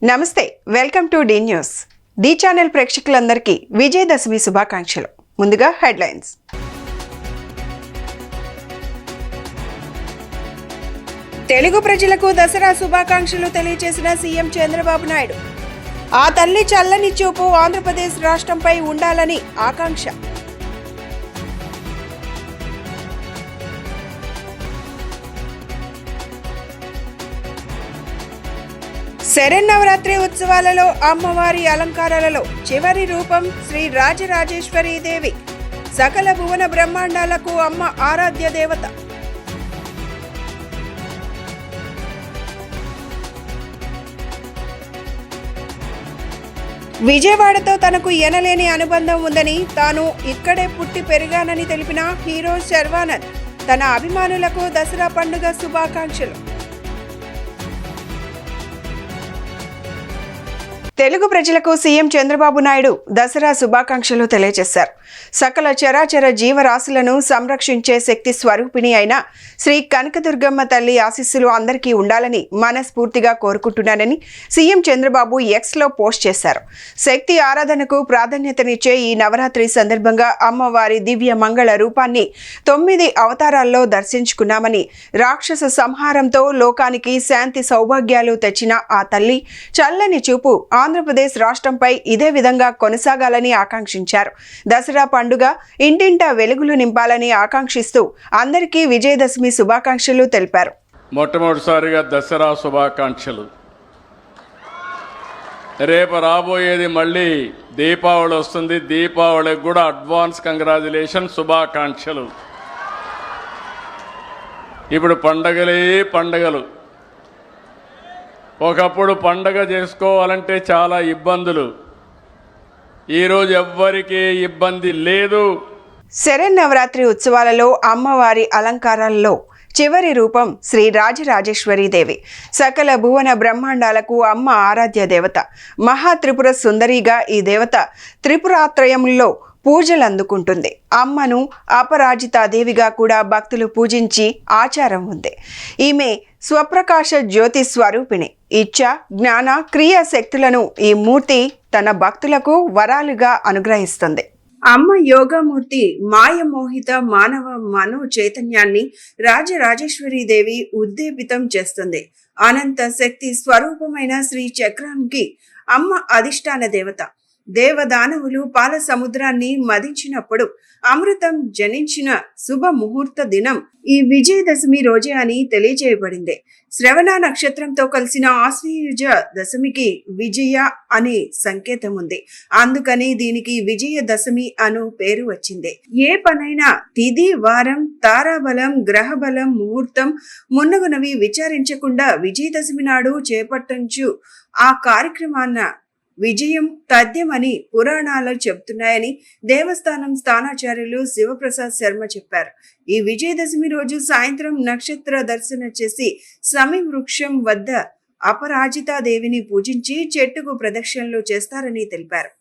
నమస్తే, welcome to D news. D channel ప్రేక్షకులందరికీ విజయదశమి శుభాకాంక్షలు. ముందుగా హెడ్లైన్స్. తెలుగు ప్రజలకు దసరా శుభాకాంక్షలు తెలియజేసిన సీఎం చంద్రబాబు నాయుడు. ఆ తల్లి చల్లని చూపు ఆంధ్రప్రదేశ్ రాష్ట్రంపై ఉండాలని ఆకాంక్ష. శరన్నవరాత్రి ఉత్సవాలలో అమ్మవారి అలంకారాలలో చివరి రూపం శ్రీ రాజరాజేశ్వరి దేవి. సకల భువన బ్రహ్మాండాలకు అమ్మ ఆరాధ్య దేవత. విజయవాడతో తనకు ఎనలేని అనుబంధం ఉందని, తాను ఇక్కడే పుట్టి పెరిగానని తెలిపిన హీరో శర్వానంద్ తన అభిమానులకు దసరా పండుగ శుభాకాంక్షలు. తెలుగు ప్రజలకు సీఎం చంద్రబాబు నాయుడు దసరా శుభాకాంక్షలు తెలియజేశారు. సకల చరాచర జీవరాశులను సంరక్షించే శక్తి స్వరూపిణి అయిన శ్రీ కనకదుర్గమ్మ తల్లి ఆశీస్సులు అందరికీ ఉండాలని మనస్ఫూర్తిగా కోరుకుంటున్నానని సీఎం చంద్రబాబు ఎక్స్లో పోస్ట్ చేశారు. శక్తి ఆరాధనకు ప్రాధాన్యతనిచ్చే ఈ నవరాత్రి సందర్భంగా అమ్మవారి దివ్య మంగళ రూపాన్ని 9 అవతారాల్లో దర్శించుకున్నామని, రాక్షస సంహారంతో లోకానికి శాంతి సౌభాగ్యాలు తెచ్చిన ఆ తల్లి చల్లని చూపు ఆంధ్రప్రదేశ్ రాష్ట్రంపై ఇదే విధంగా కొనసాగాలని ఆకాంక్షించారు. దసరా పండుగ ఇంటింటా వెలుగులు నింపాలని ఆకాంక్షిస్తూ అందరికీ విజయదశమి శుభాకాంక్షలు తెలిపారు. మొట్టమొదటిసారిగా దసరా శుభాకాంక్షలు. రేపు రాబోయేది మళ్ళీ దీపావళి వస్తుంది. దీపావళికి కూడా అడ్వాన్స్ కంగ్రాచులేషన్, శుభాకాంక్షలు. ఇప్పుడు పండగలే పండగలు. ఒకప్పుడు పండగ చేసుకోవాలంటే చాలా ఇబ్బందులు. ఈరోజు ఎవ్వరికీ ఇబ్బంది లేదు. శరన్నవరాత్రి ఉత్సవాలలో అమ్మవారి అలంకారాల్లో చివరి రూపం శ్రీ రాజరాజేశ్వరి దేవి. సకల భువన బ్రహ్మాండాలకు అమ్మ ఆరాధ్య దేవత. మహాత్రిపుర సుందరిగా ఈ దేవత త్రిపురాత్రయంలో పూజలు అందుకుంటుంది. అమ్మను అపరాజితాదేవిగా కూడా భక్తులు పూజించి ఆచారం ఉంది. ఈమె స్వప్రకాశ జ్యోతి స్వరూపిణి. ఇచ్ఛ, జ్ఞాన, క్రియా శక్తులను ఈ మూర్తి తన భక్తులకు వరాలుగా అనుగ్రహిస్తుంది. అమ్మ యోగమూర్తి మాయమోహిత మానవ మనో చైతన్యాన్ని రాజరాజేశ్వరి దేవి ఉద్దీపితం చేస్తుంది. అనంత శక్తి స్వరూపమైన శ్రీ చక్రానికి అమ్మ అధిష్టాన దేవత. దేవదానవులు పాల సముద్రాన్ని మదించినప్పుడు అమృతం జనించిన శుభ ముహూర్త దినం ఈ విజయదశమి రోజే అని తెలియజేయబడింది. శ్రవణ నక్షత్రంతో కలిసిన ఆశ్వయుజ దశమికి విజయ అనే సంకేతం ఉంది. అందుకని దీనికి విజయదశమి అను పేరు వచ్చింది. ఏ పనైనా తిథి, వారం, తారాబలం, గ్రహబలం, ముహూర్తం మున్నగునవి విచారించకుండా విజయదశమి నాడు చేపట్టంచు ఆ కార్యక్రమాన్న విజయం తథ్యమని పురాణాలు చెబుతున్నాయని దేవస్థానం స్థానాచార్యులు శివప్రసాద్ శర్మ చెప్పారు. ఈ విజయదశమి రోజు సాయంత్రం నక్షత్ర దర్శన చేసి సమీ వృక్షం వద్ద అపరాజితాదేవిని పూజించి చెట్టుకు ప్రదక్షిణలు చేస్తారని తెలిపారు.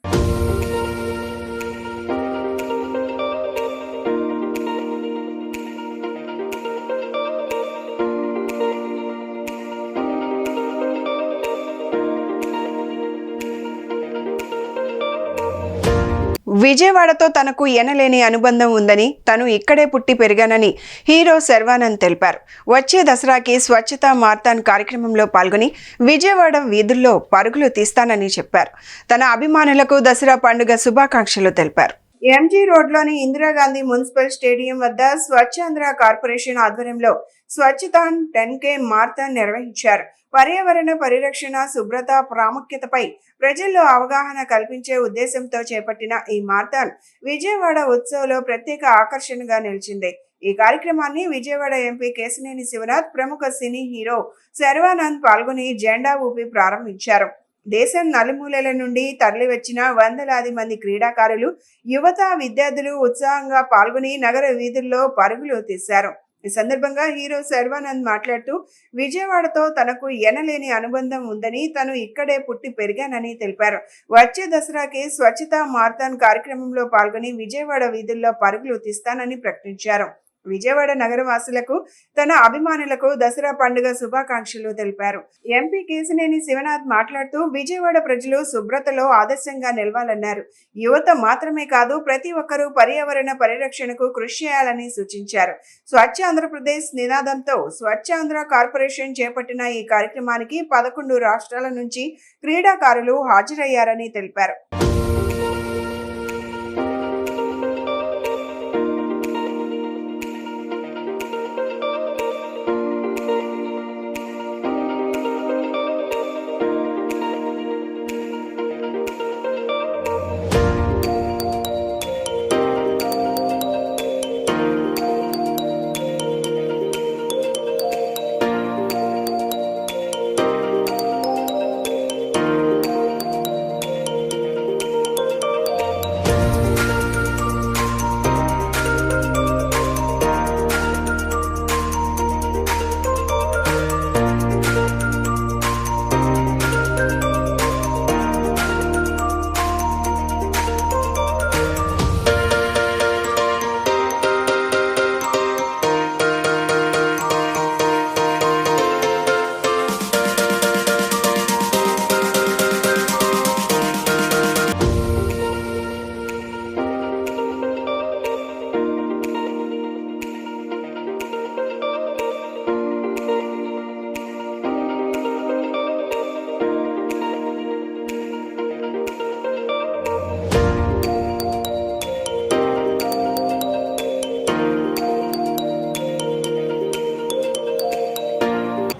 విజయవాడతో తనకు ఎనలేని అనుబంధం ఉందని, తను ఇక్కడే పుట్టి పెరిగానని హీరో శర్వానంద్ తెలిపారు. వచ్చే దసరాకి స్వచ్ఛతా మారథాన్ కార్యక్రమంలో పాల్గొని విజయవాడ వీధుల్లో పరుగులు తీస్తానని చెప్పారు. తన అభిమానులకు దసరా పండుగ శుభాకాంక్షలు తెలిపారు. ఎంజీ రోడ్లోని ఇందిరాగాంధీ మున్సిపల్ స్టేడియం వద్ద స్వచ్ఛాంధ్ర కార్పొరేషన్ ఆధ్వర్యంలో స్వచ్ఛతాన్ 10K మారథాన్ నిర్వహించారు. పర్యావరణ పరిరక్షణ, శుభ్రత ప్రాముఖ్యతపై ప్రజల్లో అవగాహన కల్పించే ఉద్దేశంతో చేపట్టిన ఈ మారథాన్ విజయవాడ ఉత్సవ్లో ప్రత్యేక ఆకర్షణగా నిలిచింది. ఈ కార్యక్రమాన్ని విజయవాడ ఎంపీ కేశినేని శివనాథ్, ప్రముఖ సినీ హీరో శర్వానంద్ పాల్గొని జెండా ఊపి ప్రారంభించారు. దేశం నలుమూలల నుండి తరలివచ్చిన వందలాది మంది క్రీడాకారులు, యువత, విద్యార్థులు ఉత్సాహంగా పాల్గొని నగర వీధుల్లో పరుగులు తీశారు. ఈ సందర్భంగా హీరో శర్వానంద్ మాట్లాడుతూ విజయవాడతో తనకు ఎనలేని అనుబంధం ఉందని, తను ఇక్కడే పుట్టి పెరిగానని తెలిపారు. వచ్చే దసరాకి స్వచ్ఛతా మారథాన్ కార్యక్రమంలో పాల్గొని విజయవాడ వీధుల్లో పరుగులు తీస్తానని ప్రకటించారు. విజయవాడ నగర వాసులకు, తన అభిమానులకు దసరా పండుగ శుభాకాంక్షలు తెలిపారు. ఎంపీ కేశినేని శివనాథ్ మాట్లాడుతూ విజయవాడ ప్రజలు శుభ్రతలో ఆదర్శంగా నిలవాలన్నారు. యువత మాత్రమే కాదు, ప్రతి ఒక్కరూ పర్యావరణ పరిరక్షణకు కృషి చేయాలని సూచించారు. స్వచ్ఛ ఆంధ్రప్రదేశ్ నినాదంతో స్వచ్ఛ ఆంధ్ర కార్పొరేషన్ చేపట్టిన ఈ కార్యక్రమానికి 11 రాష్ట్రాల నుంచి క్రీడాకారులు హాజరయ్యారని తెలిపారు.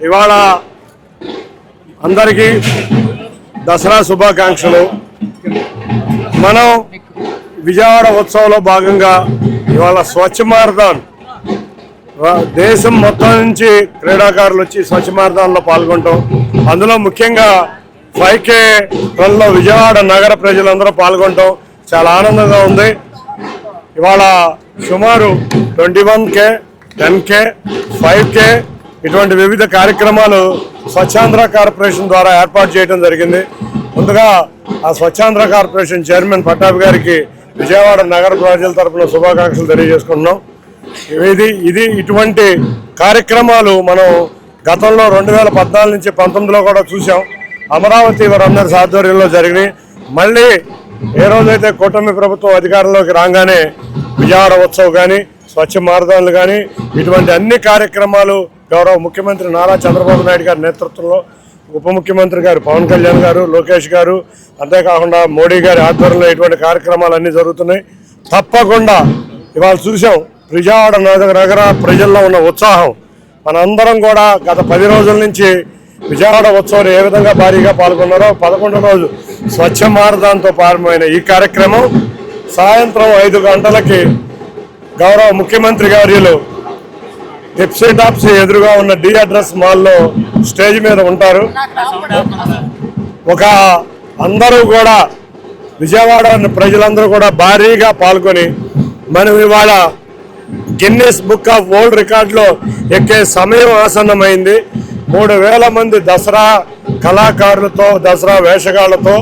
ఇవాళ అందరికీ దసరా శుభాకాంక్షలు. మనం విజయవాడ ఉత్సవంలో భాగంగా ఇవాళ స్వచ్ఛ మారథాన్, దేశం మొత్తం నుంచి క్రీడాకారులు వచ్చి స్వచ్ఛ మారథాన్లో పాల్గొంటాం. అందులో ముఖ్యంగా 5K రన్లో విజయవాడ నగర ప్రజలందరూ పాల్గొంటాం. చాలా ఆనందంగా ఉంది. ఇవాళ సుమారు 21K, 10K, 5K ఇటువంటి వివిధ కార్యక్రమాలు స్వచ్ఛాంధ్ర కార్పొరేషన్ ద్వారా ఏర్పాటు చేయడం జరిగింది. ముందుగా ఆ స్వచ్ఛాంధ్ర కార్పొరేషన్ చైర్మన్ పట్టాభి గారికి విజయవాడ నగర ప్రజల తరఫున శుభాకాంక్షలు తెలియజేసుకుంటున్నాం. ఇటువంటి కార్యక్రమాలు మనం గతంలో 2014 నుంచి 19లో కూడా చూసాం. అమరావతి రన్నర్స్ ఆధ్వర్యంలో జరిగినాయి. మళ్ళీ ఏ రోజైతే కూటమి ప్రభుత్వం అధికారంలోకి రాగానే విజయవాడ ఉత్సవ్ కానీ, స్వచ్ఛ మారథాన్లు కానీ, ఇటువంటి అన్ని కార్యక్రమాలు గౌరవ ముఖ్యమంత్రి నారా చంద్రబాబు నాయుడు గారి నేతృత్వంలో, ఉప ముఖ్యమంత్రి గారు పవన్ కళ్యాణ్ గారు, లోకేష్ గారు, అంతేకాకుండా మోడీ గారి ఆధ్వర్యంలో ఇటువంటి కార్యక్రమాలు అన్నీ జరుగుతున్నాయి. తప్పకుండా ఇవాళ చూసాం విజయవాడ నగర ప్రజల్లో ఉన్న ఉత్సాహం. మనందరం కూడా గత 10 రోజుల నుంచి విజయవాడ ఉత్సవం ఏ విధంగా భారీగా పాల్గొన్నారో, 11వ రోజు స్వచ్ఛ మారథాన్తో ప్రారంభమైన ఈ కార్యక్రమం సాయంత్రం 5 గంటలకి గౌరవ ముఖ్యమంత్రి గారు టిప్సీ టాప్సీ ఎదురుగా ఉన్న డి అడ్రస్ మాల్లో స్టేజ్ మీద ఉంటారు. అందరూ కూడా విజయవాడ ప్రజలందరూ కూడా భారీగా పాల్గొని మనం ఇవాళ గిన్నెస్ బుక్ ఆఫ్ వరల్డ్ రికార్డులో ఎక్కే సమయం ఆసన్నమైంది. 3000 మంది దసరా కళాకారులతో, దసరా వేషగాళ్లతో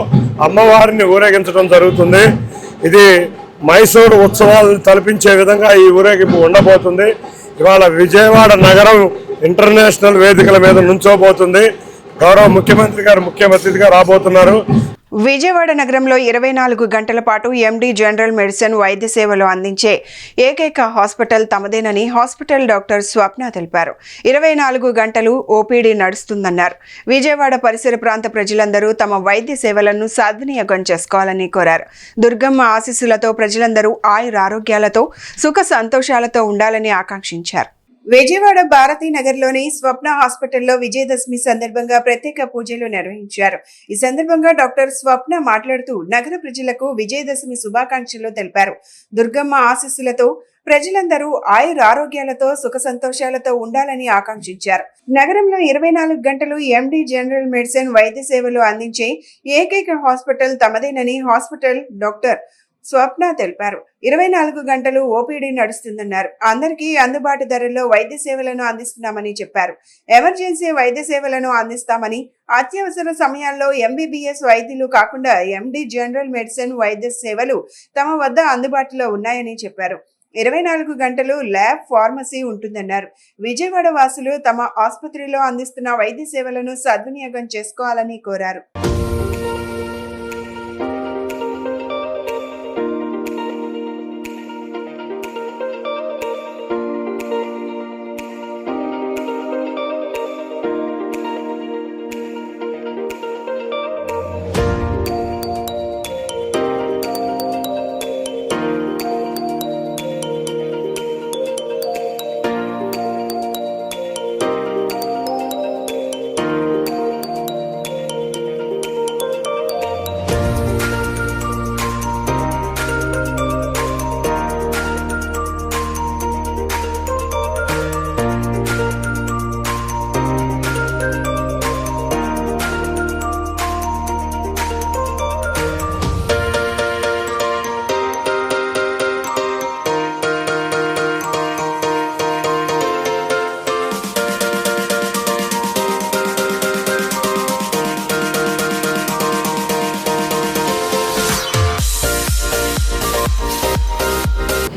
అమ్మవారిని ఊరేగించడం జరుగుతుంది. ఇది మైసూరు ఉత్సవాలను తలపించే విధంగా ఈ ఊరేగింపు ఉండబోతుంది. ఇవాళ విజయవాడ నగరం ఇంటర్నేషనల్ వేదికల మీద నుంచోబోతుంది. గౌరవ ముఖ్యమంత్రి గారు ముఖ్య అతిథిగా రాబోతున్నారు. విజయవాడ నగరంలో 24 గంటల పాటు ఎండి జనరల్ మెడిసిన్ వైద్య సేవలు అందించే ఏకైక హాస్పిటల్ తమదేనని హాస్పిటల్ డాక్టర్ స్వప్న తెలిపారు. 24 గంటలు ఓపీడీ నడుస్తుందన్నారు. విజయవాడ పరిసర ప్రాంత ప్రజలందరూ తమ వైద్య సేవలను సద్వినియోగం చేసుకోవాలని కోరారు. దుర్గమ్మ ఆశీస్సులతో ప్రజలందరూ ఆయురారోగ్యాలతో సుఖ సంతోషాలతో ఉండాలని ఆకాంక్షించారు. విజయవాడ భారతీనగర్లోని స్వప్న హాస్పిటల్లో విజయదశమి సందర్భంగా ప్రత్యేక పూజలు నిర్వహించారు. ఈ సందర్భంగా డాక్టర్ స్వప్న మాట్లాడుతూ నగర ప్రజలకు విజయదశమి శుభాకాంక్షలు తెలిపారు. దుర్గమ్మ ఆశీస్సులతో ప్రజలందరూ ఆయురారోగ్యాలతో సుఖ సంతోషాలతో ఉండాలని ఆకాంక్షించారు. నగరంలో 24 గంటలు ఎండి జనరల్ మెడిసిన్ వైద్య సేవలు అందించే ఏకైక హాస్పిటల్ తమదేనని హాస్పిటల్ డాక్టర్ స్వప్న తెలిపారు. 24 గంటలు ఓపీడీ నడుస్తుందన్నారు. అందరికీ అందుబాటు ధరల్లో వైద్య సేవలను అందిస్తున్నామని చెప్పారు. ఎమర్జెన్సీ వైద్య సేవలను అందిస్తామని, అత్యవసర సమయాల్లో ఎంబీబీఎస్ వైద్యులు కాకుండా ఎండి జనరల్ మెడిసిన్ వైద్య సేవలు తమ వద్ద అందుబాటులో ఉన్నాయని చెప్పారు. 24 గంటలు ల్యాబ్ ఫార్మసీ ఉంటుందన్నారు. విజయవాడ వాసులు తమ ఆసుపత్రిలో అందిస్తున్న వైద్య సేవలను సద్వినియోగం చేసుకోవాలని కోరారు.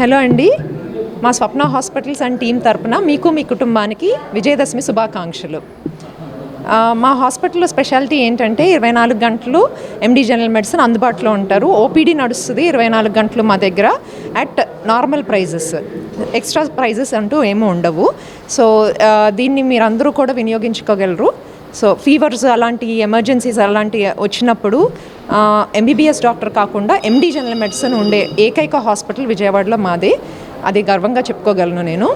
హలో అండి, మా స్వప్న హాస్పిటల్స్ అండ్ టీం తరపున మీకు మీ కుటుంబానికి విజయదశమి శుభాకాంక్షలు. మా హాస్పిటల్లో స్పెషాలిటీ ఏంటంటే 24 గంటలు ఎండి జనరల్ మెడిసిన్ అందుబాటులో ఉంటారు. ఓపీడీ నడుస్తుంది 24 గంటలు మా దగ్గర at normal prices. Extra prices అంటూ ఏమీ ఉండవు. సో దీన్ని మీరందరూ కూడా వినియోగించుకోగలరు. సో ఫీవర్స్ అలాంటి ఎమర్జెన్సీస్ అలాంటి వచ్చినప్పుడు ఎంబీబీఎస్ డాక్టర్ కాకుండా ఎండి జనరల్ మెడిసిన్ ఉండే ఏకైక హాస్పిటల్ విజయవాడలో మాదే. అది గర్వంగా చెప్పుకోగలను నేను.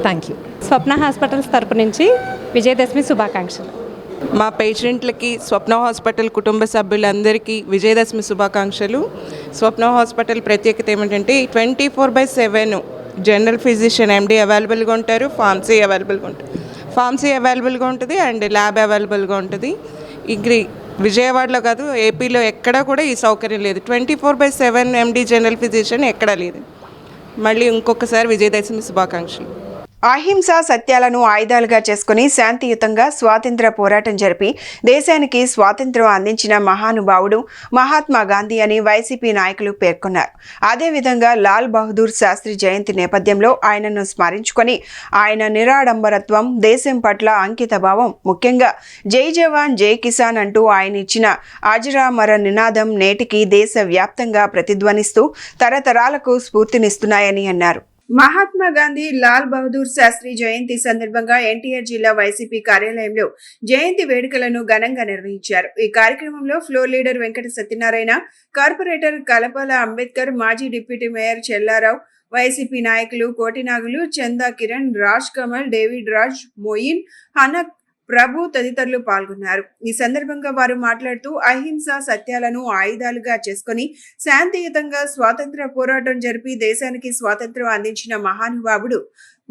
Thank you. స్వప్న హాస్పిటల్స్ తరపు నుంచి విజయదశమి శుభాకాంక్షలు. మా పేషెంట్లకి స్వప్న హాస్పిటల్ కుటుంబ సభ్యులందరికీ విజయదశమి శుభాకాంక్షలు. స్వప్న హాస్పిటల్ ప్రత్యేకత ఏమిటంటే 24/7 జనరల్ ఫిజిషియన్ ఎండి అవైలబుల్గా ఉంటారు. ఫార్మసీ అవైలబుల్గా ఉంటుంది అండ్ ల్యాబ్ అవైలబుల్గా ఉంటుంది. ఇంక విజయవాడలో కాదు, ఏపీలో ఎక్కడా కూడా ఈ సౌకర్యం లేదు. 24/7 ఎండి జనరల్ ఫిజిషియన్ ఎక్కడా లేదు. మళ్ళీ ఇంకొకసారి విజయదశమి శుభాకాంక్షలు. అహింస సత్యాలను ఆయుధాలుగా చేసుకుని శాంతియుతంగా స్వాతంత్ర పోరాటం జరిపి దేశానికి స్వాతంత్ర్యం అందించిన మహానుభావుడు మహాత్మా గాంధీ అని వైసీపీ నాయకులు పేర్కొన్నారు. అదేవిధంగా లాల్ బహదూర్ శాస్త్రి జయంతి నేపథ్యంలో ఆయనను స్మరించుకొని ఆయన నిరాడంబరత్వం, దేశం పట్ల అంకితభావం, ముఖ్యంగా జై జవాన్ జై కిసాన్ అంటూ ఆయన ఇచ్చిన అజరామర నినాదం నేటికి దేశవ్యాప్తంగా ప్రతిధ్వనిస్తూ తరతరాలకు స్ఫూర్తినిస్తున్నాయని అన్నారు. మహాత్మా గాంధీ లాల్ బహదూర్ శాస్త్రి జయంతి సందర్భంగా ఎన్టీఆర్ జిల్లా వైసీపీ కార్యాలయంలో జయంతి వేడుకలను ఘనంగా నిర్వహించారు. ఈ కార్యక్రమంలో floor leader Venkata Satyanarayana, corporator Kalapala Ambedkar, మాజీ డిప్యూటీ మేయర్ చెల్లారావు, వైసీపీ నాయకులు కోటినాగులు, చందా కిరణ్, రాజ్ కమల్, డేవిడ్ రాజ్, మోయిన్, హనక్, ప్రభు తదితరులు పాల్గొన్నారు. ఈ సందర్భంగా వారు మాట్లాడుతూ అహింస సత్యాలను ఆయుధాలుగా చేసుకుని శాంతియుతంగా స్వాతంత్ర పోరాటం జరిపి దేశానికి స్వాతంత్ర్యం అందించిన మహానుభావుడు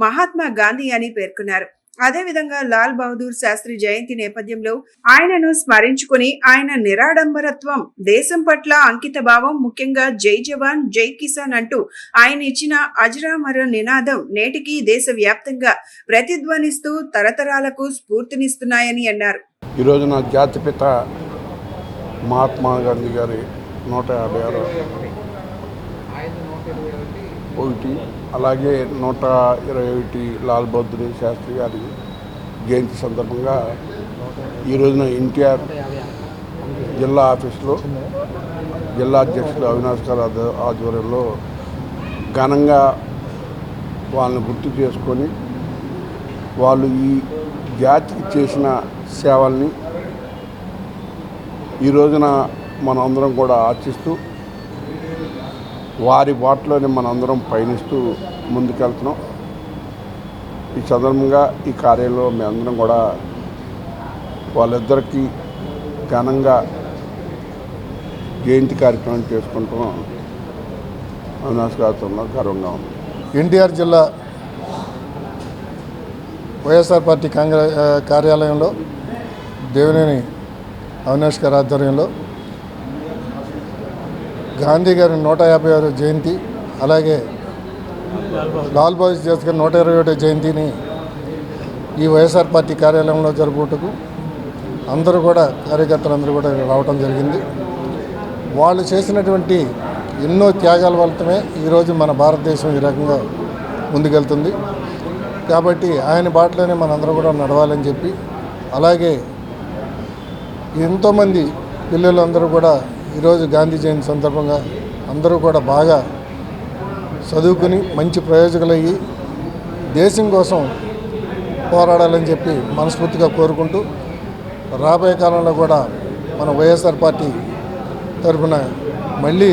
మహాత్మా గాంధీ అని పేర్కొన్నారు. అదేవిధంగా లాల్ బహదూర్ శాస్త్రి జయంతి నేపథ్యంలో ఆయనను స్మరించుకుని ఆయన నిరాడంబరత్వం, దేశం పట్ల అంకిత భావం, ముఖ్యంగా జై జవాన్ జై కిసాన్ అంటూ ఆయన ఇచ్చిన అజరామర నినాదం నేటికి దేశవ్యాప్తంగా ప్రతిధ్వనిస్తూ తరతరాలకు స్ఫూర్తినిస్తున్నాయని అన్నారు. ఈ రోజున జాతిపిత మహాత్మా గాంధీ గారి 156 ఒకటి, అలాగే 121 లాల్ బహదూర్ శాస్త్రి గారి జయంతి సందర్భంగా ఈ రోజున ఎన్టీఆర్ జిల్లా ఆఫీసులో జిల్లా అధ్యక్షులు అవినాష్ గారి ఆధ్వర్యంలో ఘనంగా వాళ్ళని గుర్తు చేసుకొని వాళ్ళు ఈ జాతికి చేసిన సేవల్ని ఈ రోజున మనందరం కూడా ఆర్చిస్తూ వారి బాటలోనే మనందరం పయనిస్తూ ముందుకెళ్తున్నాం. ఈ సందర్భంగా ఈ కార్యంలో మేమందరం కూడా వాళ్ళిద్దరికీ ఘనంగా జయంతి కార్యక్రమం చేసుకుంటాం. అవినాష్ గారితో గర్వంగా ఉంది. ఎన్టీఆర్ జిల్లా వైఎస్ఆర్ పార్టీ కార్యాలయంలో దేవినేని అవినాష్ గారి ఆధ్వర్యంలో గాంధీ గారి 156 జయంతి, అలాగే లాల్ బహదూర్ శాస్త్రి గారి 121 జయంతిని ఈ వైఎస్ఆర్ పార్టీ కార్యాలయంలో జరుపుటకు అందరూ కూడా కార్యకర్తలందరూ కూడా రావటం జరిగింది. వాళ్ళు చేసినటువంటి ఎన్నో త్యాగాల వల్లమే ఈరోజు మన భారతదేశం ఈ రకంగా ముందుకెళ్తుంది. కాబట్టి ఆయన బాటలోనే మనందరం కూడా నడవాలని చెప్పి, అలాగే ఎంతోమంది పిల్లలందరూ కూడా ఈరోజు గాంధీ జయంతి సందర్భంగా అందరూ కూడా బాగా చదువుకుని మంచి ప్రయోజకులయ్యి దేశం కోసం పోరాడాలని చెప్పి మనస్ఫూర్తిగా కోరుకుంటూ, రాబోయే కాలంలో కూడా మన వైఎస్ఆర్ పార్టీ తరఫున మళ్ళీ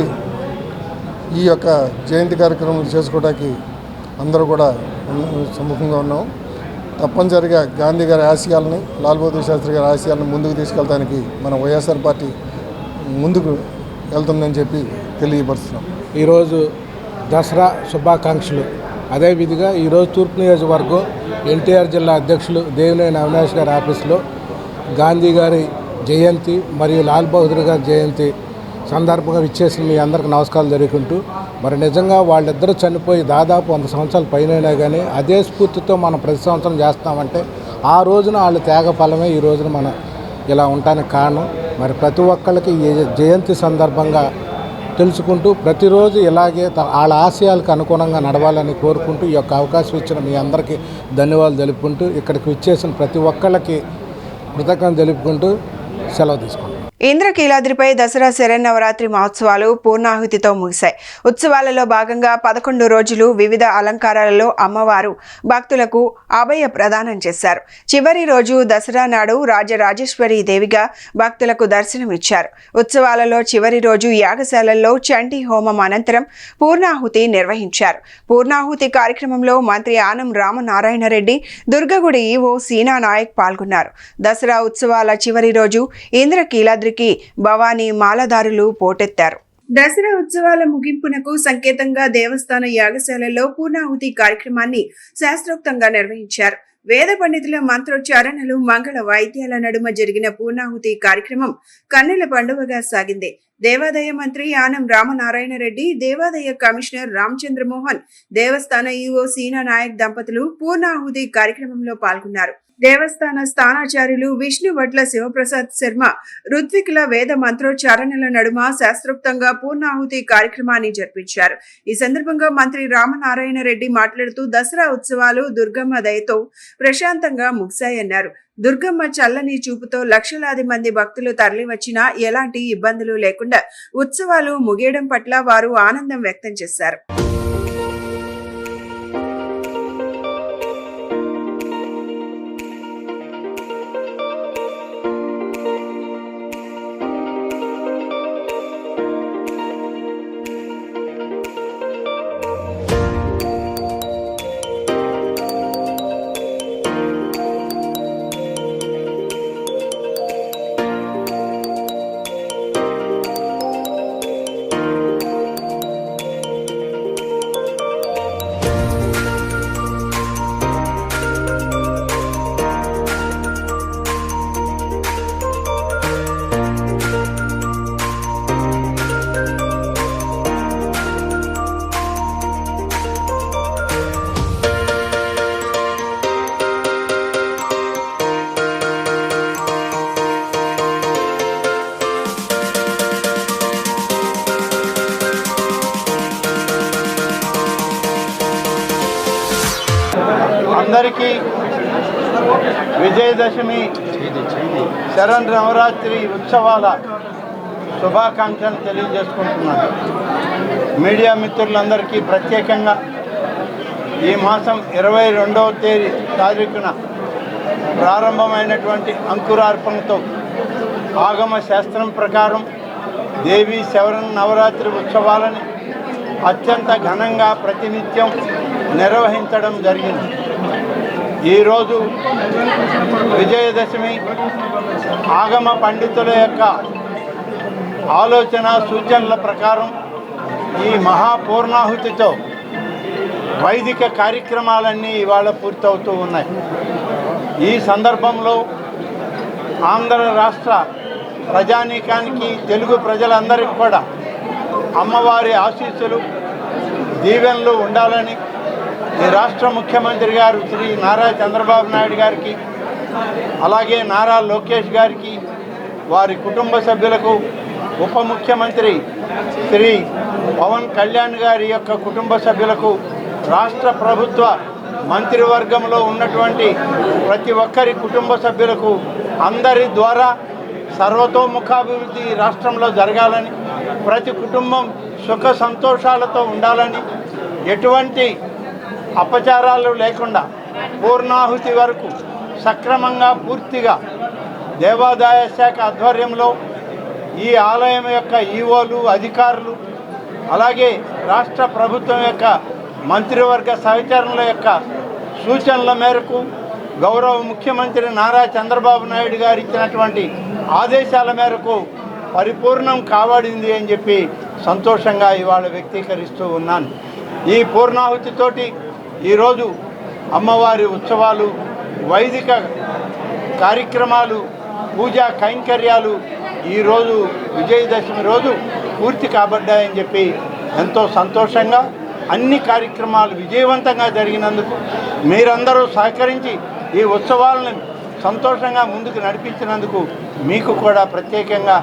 ఈ యొక్క జయంతి కార్యక్రమం చేసుకోవడానికి అందరూ కూడా సముఖంగా ఉన్నాం. తప్పనిసరిగా గాంధీ గారి ఆశయాలని, లాల్ బహదూర్ శాస్త్రి గారి ఆశయాలను ముందుకు తీసుకెళ్ళడానికి మన వైఎస్ఆర్ పార్టీ ముందుకు వెళ్తుందని చెప్పి తెలియపరుస్తున్నాం. ఈరోజు దసరా శుభాకాంక్షలు. అదేవిధంగా ఈరోజు తూర్పు నియోజకవర్గం ఎన్టీఆర్ జిల్లా అధ్యక్షులు దేవినేని అవినాష్ గారి ఆఫీసులో గాంధీ గారి జయంతి మరియు లాల్ బహదూర్ గారి జయంతి సందర్భంగా విచ్చేసిన మీ అందరికీ నమస్కారాలు జరుగుకుంటూ, మరి నిజంగా వాళ్ళిద్దరూ చనిపోయి దాదాపు 100 సంవత్సరాలు పైన కానీ అదే స్ఫూర్తితో మనం ప్రతి సంవత్సరం చేస్తామంటే ఆ రోజున వాళ్ళ త్యాగ ఫలమే ఈ రోజున మనం ఇలా ఉండటానికి కారణం. మరి ప్రతి ఒక్కళ్ళకి ఈ జయంతి సందర్భంగా తెలుసుకుంటూ ప్రతిరోజు ఇలాగే వాళ్ళ ఆశయాలకు అనుగుణంగా నడవాలని కోరుకుంటూ ఈ యొక్క అవకాశం ఇచ్చిన మీ అందరికీ ధన్యవాదాలు తెలుపుకుంటూ, ఇక్కడికి విచ్చేసిన ప్రతి ఒక్కళ్ళకి కృతజ్ఞతలు తెలుపుకుంటూ సెలవు తీసుకుంటాం. ఇంద్రకీలాద్రిపై దసరా శరన్నవరాత్రి మహోత్సవాలు పూర్ణాహుతితో ముగిశాయి. ఉత్సవాలలో భాగంగా 11 రోజులు వివిధ అలంకారాలలో అమ్మవారు భక్తులకు అభయ ప్రదానం చేశారు. చివరి రోజు దసరా నాడు రాజరాజేశ్వరి దేవిగా భక్తులకు దర్శనమిచ్చారు. ఉత్సవాలలో చివరి రోజు యాగశాలల్లో చండీ హోమం అనంతరం పూర్ణాహుతి నిర్వహించారు. పూర్ణాహుతి కార్యక్రమంలో మంత్రి ఆనం రామనారాయణ రెడ్డి, దుర్గగుడి ఈవో సీనా నాయక్ పాల్గొన్నారు. దసరా ఉత్సవాల చివరి రోజు ఇంద్రకీలాద్రి భవానీ మాలదారులు పోటెత్తారు. దసరా ఉత్సవాల ముగింపునకు సంకేతంగా దేవస్థాన యాగశాలలో పూర్ణాహుతి కార్యక్రమాన్ని శాస్త్రోక్తంగా నిర్వహించారు. వేద పండితుల మంత్రోచ్చారణలు, మంగళ వాయిద్యాల నడుమ జరిగిన పూర్ణాహుతి కార్యక్రమం కన్నుల పండుగగా సాగింది. దేవాదాయ మంత్రి ఆనం రామనారాయణ రెడ్డి, దేవాదాయ కమిషనర్ రామచంద్రమోహన్, దేవస్థాన ఈవో సీనా నాయక్ దంపతులు పూర్ణాహుతి కార్యక్రమంలో పాల్గొన్నారు. దేవస్థాన స్థానాచార్యులు విష్ణు వడ్ల శివప్రసాద్ శర్మ, ఋత్వికుల వేద మంత్రోచ్చారణల నడుమ శాస్త్రోక్తంగా పూర్ణాహుతి కార్యక్రమాన్ని జరిపించారు. ఈ సందర్భంగా మంత్రి రామనారాయణ రెడ్డి మాట్లాడుతూ దసరా ఉత్సవాలు దుర్గమ్మ దయతో ప్రశాంతంగా ముగిశాయన్నారు. దుర్గమ్మ చల్లని చూపుతో లక్షలాది మంది భక్తులు తరలివచ్చినా ఎలాంటి ఇబ్బందులు లేకుండా ఉత్సవాలు ముగియడం పట్ల వారు ఆనందం వ్యక్తం చేశారు. అందరికీ విజయదశమి శరన్నవరాత్రి ఉత్సవాల శుభాకాంక్షలు తెలియజేసుకుంటున్నాను. మీడియా మిత్రులందరికీ ప్రత్యేకంగా ఈ మాసం 22వ తారీఖున ప్రారంభమైనటువంటి అంకురార్పణతో ఆగమ శాస్త్రం ప్రకారం దేవీ శరన్నవరాత్రి ఉత్సవాలని అత్యంత ఘనంగా ప్రతినిత్యం నిర్వహించడం జరిగింది. ఈరోజు విజయదశమి ఆగమ పండితుల యొక్క ఆలోచన సూచనల ప్రకారం ఈ మహాపూర్ణాహుతితో వైదిక కార్యక్రమాలన్నీ ఇవాళ పూర్తవుతూ ఉన్నాయి. ఈ సందర్భంలో ఆంధ్ర రాష్ట్ర ప్రజానీకానికి, తెలుగు ప్రజలందరికీ కూడా అమ్మవారి ఆశీస్సులు, దీవెనలు ఉండాలని ఈ రాష్ట్ర ముఖ్యమంత్రి గారు శ్రీ నారా చంద్రబాబు నాయుడు గారికి, అలాగే నారా లోకేష్ గారికి, వారి కుటుంబ సభ్యులకు, ఉప ముఖ్యమంత్రి శ్రీ పవన్ కళ్యాణ్ గారి యొక్క కుటుంబ సభ్యులకు, రాష్ట్ర ప్రభుత్వ మంత్రివర్గంలో ఉన్నటువంటి ప్రతి ఒక్కరి కుటుంబ సభ్యులకు అందరి ద్వారా సర్వతోముఖాభివృద్ధి రాష్ట్రంలో జరగాలని, ప్రతి కుటుంబం సుఖ సంతోషాలతో ఉండాలని, ఎటువంటి అపచారాలు లేకుండా పూర్ణాహుతి వరకు సక్రమంగా పూర్తిగా దేవాదాయ శాఖ ఆధ్వర్యంలో ఈ ఆలయం యొక్క ఈవోలు, అధికారులు, అలాగే రాష్ట్ర ప్రభుత్వం యొక్క మంత్రివర్గ సహచరుల యొక్క సూచనల మేరకు గౌరవ ముఖ్యమంత్రి నారా చంద్రబాబు నాయుడు గారు ఇచ్చినటువంటి ఆదేశాల మేరకు పరిపూర్ణం కావడింది అని చెప్పి సంతోషంగా ఇవాళ వ్యక్తీకరిస్తూ ఉన్నాను. ఈ పూర్ణాహుతితోటి ఈరోజు అమ్మవారి ఉత్సవాలు, వైదిక కార్యక్రమాలు, పూజా కైంకర్యాలు ఈరోజు విజయదశమి రోజు పూర్తి కాబడ్డాయని చెప్పి ఎంతో సంతోషంగా అన్ని కార్యక్రమాలు విజయవంతంగా జరిగినందుకు మీరందరూ సహకరించి ఈ ఉత్సవాలను సంతోషంగా ముందుకు నడిపించినందుకు మీకు కూడా ప్రత్యేకంగా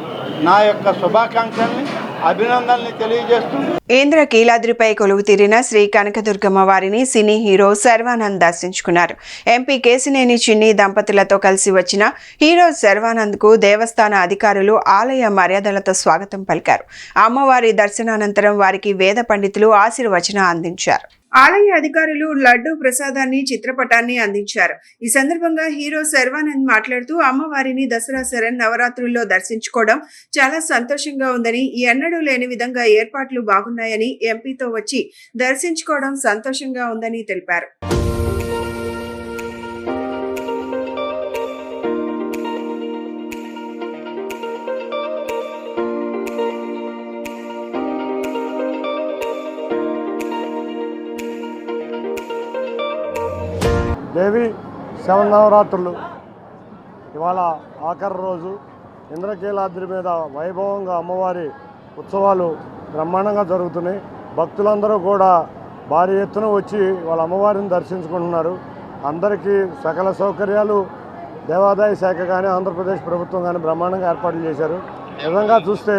నా యొక్క శుభాకాంక్షల్ని, అభినందనల్ని తెలియజేస్తూ ఇంద్రకీలాద్రిపై కొలువు తీరిన శ్రీ కనకదుర్గమ్మ వారిని సినీ హీరో శర్వానంద్ దర్శించుకున్నారు. ఎంపీ కేశినేని చిన్ని దంపతులతో కలిసి వచ్చిన హీరో శర్వానంద్కు దేవస్థాన అధికారులు ఆలయ మర్యాదలతో స్వాగతం పలికారు. అమ్మవారి దర్శనానంతరం వారికి వేద పండితులు ఆశీర్వచనం అందించారు. ఆలయ అధికారులు లడ్డు ప్రసాదాన్ని, చిత్రపటాన్ని అందించారు. ఈ సందర్భంగా హీరో శర్వానంద్ మాట్లాడుతూ అమ్మవారిని దసరా శరణ్ నవరాత్రుల్లో దర్శించుకోవడం చాలా సంతోషంగా ఉందని, ఎన్నడూ లేని విధంగా ఏర్పాట్లు బాగున్నాయని, ఎంపీతో వచ్చి దర్శించుకోవడం సంతోషంగా ఉందని తెలిపారు. దేవి శవనవరాత్రులు ఇవాళ ఆఖరి రోజు. ఇంద్రకీలాద్రి మీద వైభవంగా అమ్మవారి ఉత్సవాలు బ్రహ్మాండంగా జరుగుతున్నాయి. భక్తులందరూ కూడా భారీ ఎత్తున వచ్చి వాళ్ళ అమ్మవారిని దర్శించుకుంటున్నారు. అందరికీ సకల సౌకర్యాలు దేవాదాయ శాఖ కానీ ఆంధ్రప్రదేశ్ ప్రభుత్వం కానీ బ్రహ్మాండంగా ఏర్పాట్లు చేశారు. నిజంగా చూస్తే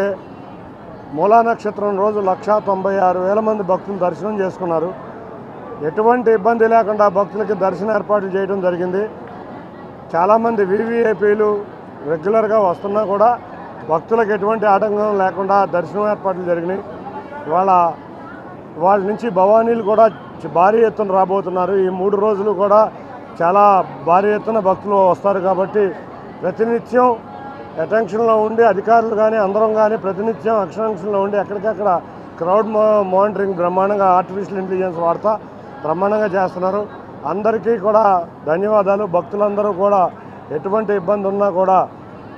మూలా నక్షత్రం రోజు 196,000 మంది భక్తులు దర్శనం చేసుకున్నారు. ఎటువంటి ఇబ్బంది లేకుండా భక్తులకి దర్శన ఏర్పాట్లు చేయడం జరిగింది. చాలామంది వివిఐపీలు రెగ్యులర్గా వస్తున్నా కూడా భక్తులకు ఎటువంటి ఆటంకం లేకుండా దర్శనం ఏర్పాట్లు జరిగినాయి. వాళ్ళ నుంచి భవానీలు కూడా భారీ ఎత్తున రాబోతున్నారు. ఈ 3 రోజులు కూడా చాలా భారీ ఎత్తున భక్తులు వస్తారు కాబట్టి ప్రతినిత్యం అటెన్షన్లో ఉండి అధికారులు కానీ అందరం కానీ ప్రతినిత్యం అటెన్షన్లో ఉండి ఎక్కడికక్కడ క్రౌడ్ మానిటరింగ్ బ్రహ్మాండంగా ఆర్టిఫిషియల్ ఇంటెలిజెన్స్ వాడతా బ్రహ్మాండంగా చేస్తున్నారు. అందరికీ కూడా ధన్యవాదాలు. భక్తులందరూ కూడా ఎటువంటి ఇబ్బంది ఉన్నా కూడా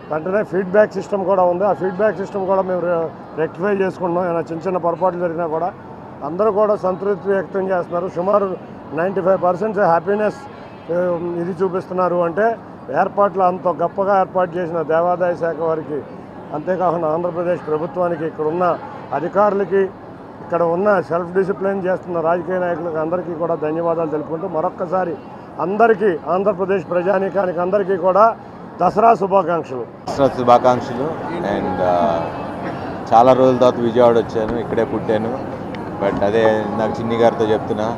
వెంటనే ఫీడ్బ్యాక్ సిస్టమ్ కూడా ఉంది. ఆ ఫీడ్బ్యాక్ సిస్టమ్ కూడా మేము రెక్టిఫై చేసుకుంటున్నాం. ఏమైనా చిన్న చిన్న పొరపాట్లు జరిగినా కూడా అందరూ కూడా సంతృప్తి వ్యక్తం చేస్తున్నారు. సుమారు 95% హ్యాపీనెస్ ఇది చూపిస్తున్నారు. అంటే ఏర్పాట్లు అంత గొప్పగా ఏర్పాటు చేసిన దేవాదాయ శాఖ వారికి, అంతేకాకుండా ఆంధ్రప్రదేశ్ ప్రభుత్వానికి, ఇక్కడ ఉన్న అధికారులకి, ఇక్కడ ఉన్న సెల్ఫ్ డిసిప్లిన్ చేస్తున్న రాజకీయ నాయకులకు అందరికీ కూడా ధన్యవాదాలు తెలుపుకుంటూ మరొక్కసారి అందరికీ ఆంధ్రప్రదేశ్ ప్రజానీకానికి అందరికీ కూడా దసరా శుభాకాంక్షలు. అండ్ చాలా రోజుల తర్వాత విజయవాడ వచ్చాను, ఇక్కడే పుట్టాను. బట్ అదే నాకు చిన్ని గారితో చెప్తున్నా,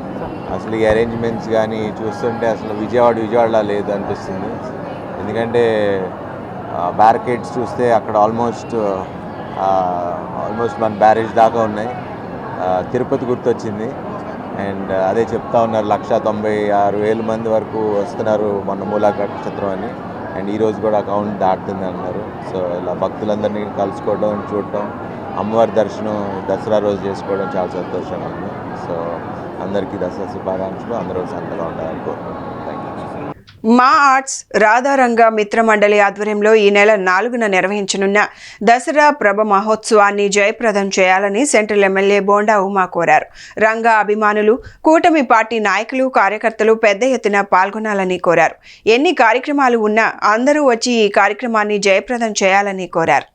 అసలు ఈ అరేంజ్మెంట్స్ కానీ చూస్తుంటే అసలు విజయవాడలా లేదు అనిపిస్తుంది. ఎందుకంటే బ్యారికేడ్స్ చూస్తే అక్కడ ఆల్మోస్ట్ మన బ్యారేజ్ దాకా ఉన్నాయి. తిరుపతి గుర్తొచ్చింది. అండ్ అదే చెప్తా ఉన్నారు 196,000 మంది వరకు వస్తున్నారు మొన్న మూలా నక్షత్రం అని. అండ్ ఈరోజు కూడా కౌంట్ దాటుతుంది అన్నారు. సో ఇలా భక్తులందరినీ కలుసుకోవడం, చూడటం, అమ్మవారి దర్శనం దసరా రోజు చేసుకోవడం చాలా సంతోషంగా ఉంది. సో అందరికీ దసరా శుభాకాంక్షలు. అందరూ సంతగా ఉండాలని కోరుకుంటున్నాను. Thank you. మా ఆర్ట్స్ రాధారంగ మిత్రమండలి ఆధ్వర్యంలో ఈ నెల 4న నిర్వహించనున్న దసరా ప్రభ మహోత్సవాన్ని జయప్రదం చేయాలని సెంట్రల్ ఎమ్మెల్యే బోండా ఉమా కోరారు. రంగా అభిమానులు, కూటమి పార్టీ నాయకులు, కార్యకర్తలు పెద్ద ఎత్తున పాల్గొనాలని కోరారు. ఎన్ని కార్యక్రమాలు ఉన్నా అందరూ వచ్చి ఈ కార్యక్రమాన్ని జయప్రదం చేయాలని కోరారు.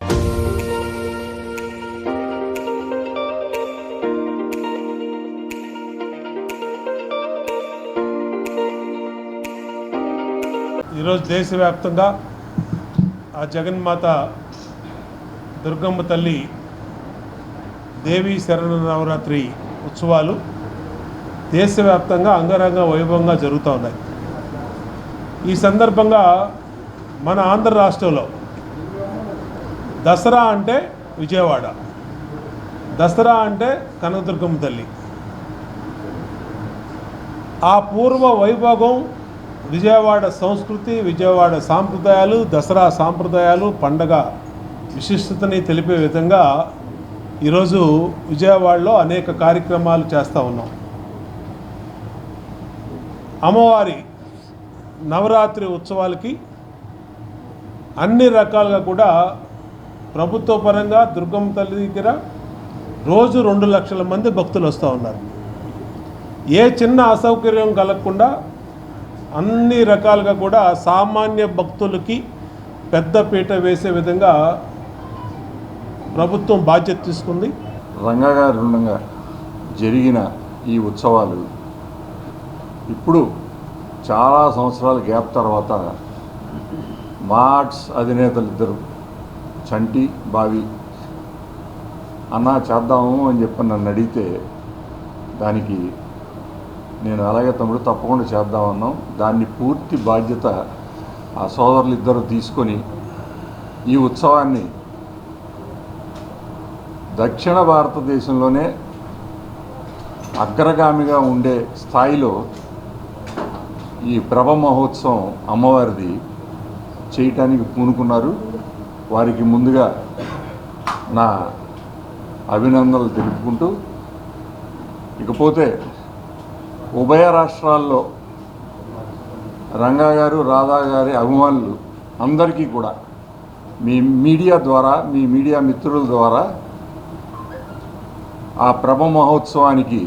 ఈరోజు దేశవ్యాప్తంగా ఆ జగన్మాత దుర్గమ్మ తల్లి దేవీ శరన్నవరాత్రి ఉత్సవాలు దేశవ్యాప్తంగా అంగరంగ వైభవంగా జరుగుతూ ఉన్నాయి. ఈ సందర్భంగా మన ఆంధ్ర రాష్ట్రంలో దసరా అంటే విజయవాడ, దసరా అంటే కనకదుర్గమ్మ తల్లి. ఆ పూర్వ వైభోగం, విజయవాడ సంస్కృతి, విజయవాడ సాంప్రదాయాలు, దసరా సాంప్రదాయాలు, పండగ విశిష్టతని తెలిపే విధంగా ఈరోజు విజయవాడలో అనేక కార్యక్రమాలు చేస్తూ ఉన్నాం. అమ్మవారి నవరాత్రి ఉత్సవాలకి అన్ని రకాలుగా కూడా ప్రభుత్వ పరంగా దుర్గమ్మ తల్లి దగ్గర రోజు 2 లక్షల మంది భక్తులు వస్తూ ఉన్నారు. ఏ చిన్న అసౌకర్యం కలగకుండా అన్ని రకాలుగా కూడా సామాన్య భక్తులకి పెద్దపీట వేసే విధంగా ప్రభుత్వం బాధ్యత తీసుకుంది. రంగాగారి రుణంగా జరిగిన ఈ ఉత్సవాలు ఇప్పుడు చాలా సంవత్సరాల గ్యాప్ తర్వాత మార్ట్స్ అధినేతలు ఇద్దరు చంటి బావి అన్నా చేద్దాము అని చెప్పి నన్ను అడిగితే దానికి నేను అలాగే తమ్ముడు తప్పకుండా చేద్దామన్నాం. దాన్ని పూర్తి బాధ్యత ఆ సోదరులు ఇద్దరు తీసుకొని ఈ ఉత్సవాన్ని దక్షిణ భారతదేశంలోనే అగ్రగామిగా ఉండే స్థాయిలో ఈ ప్రభ మహోత్సవం అమ్మవారిది చేయటానికి పూనుకున్నారు. వారికి ముందుగా నా అభినందనలు తెలుపుకుంటూ, ఇకపోతే ఉభయ రాష్ట్రాల్లో రంగా గారు, రాధా గారి అభిమానులు అందరికీ కూడా మీ మీడియా ద్వారా, మీ మీడియా మిత్రుల ద్వారా ఆ ప్రభ మహోత్సవానికి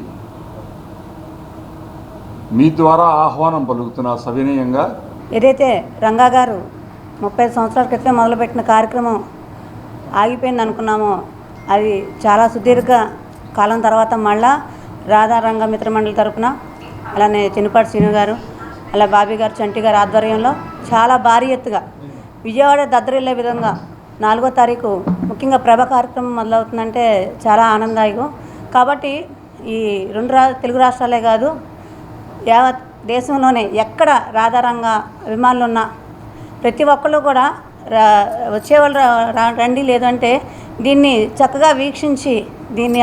మీ ద్వారా ఆహ్వానం పలుకుతున్నా సవినయంగా. ఏదైతే రంగా గారు 30 సంవత్సరాల క్రితం మొదలుపెట్టిన కార్యక్రమం ఆగిపోయింది అనుకున్నామో, అది చాలా సుదీర్ఘ కాలం తర్వాత మళ్ళా రాధా రంగ మిత్రమండలి తరపున, అలానే చిన్నపాటి శ్రీను గారు, అలా బాబీ గారు, చంటి గారు ఆధ్వర్యంలో చాలా భారీ ఎత్తుగా విజయవాడ దద్దరిల్లే విధంగా 4వ తారీఖు ముఖ్యంగా ప్రభ కార్యక్రమం మొదలవుతుందంటే చాలా ఆనందదాయకం. కాబట్టి ఈ 2 తెలుగు రాష్ట్రాలే కాదు, యావత్ దేశంలోనే ఎక్కడ రాధారంగ అభిమానులు ఉన్న ప్రతి ఒక్కళ్ళు కూడా వచ్చేవాళ్ళు రండి, లేదంటే దీన్ని చక్కగా వీక్షించి దీన్ని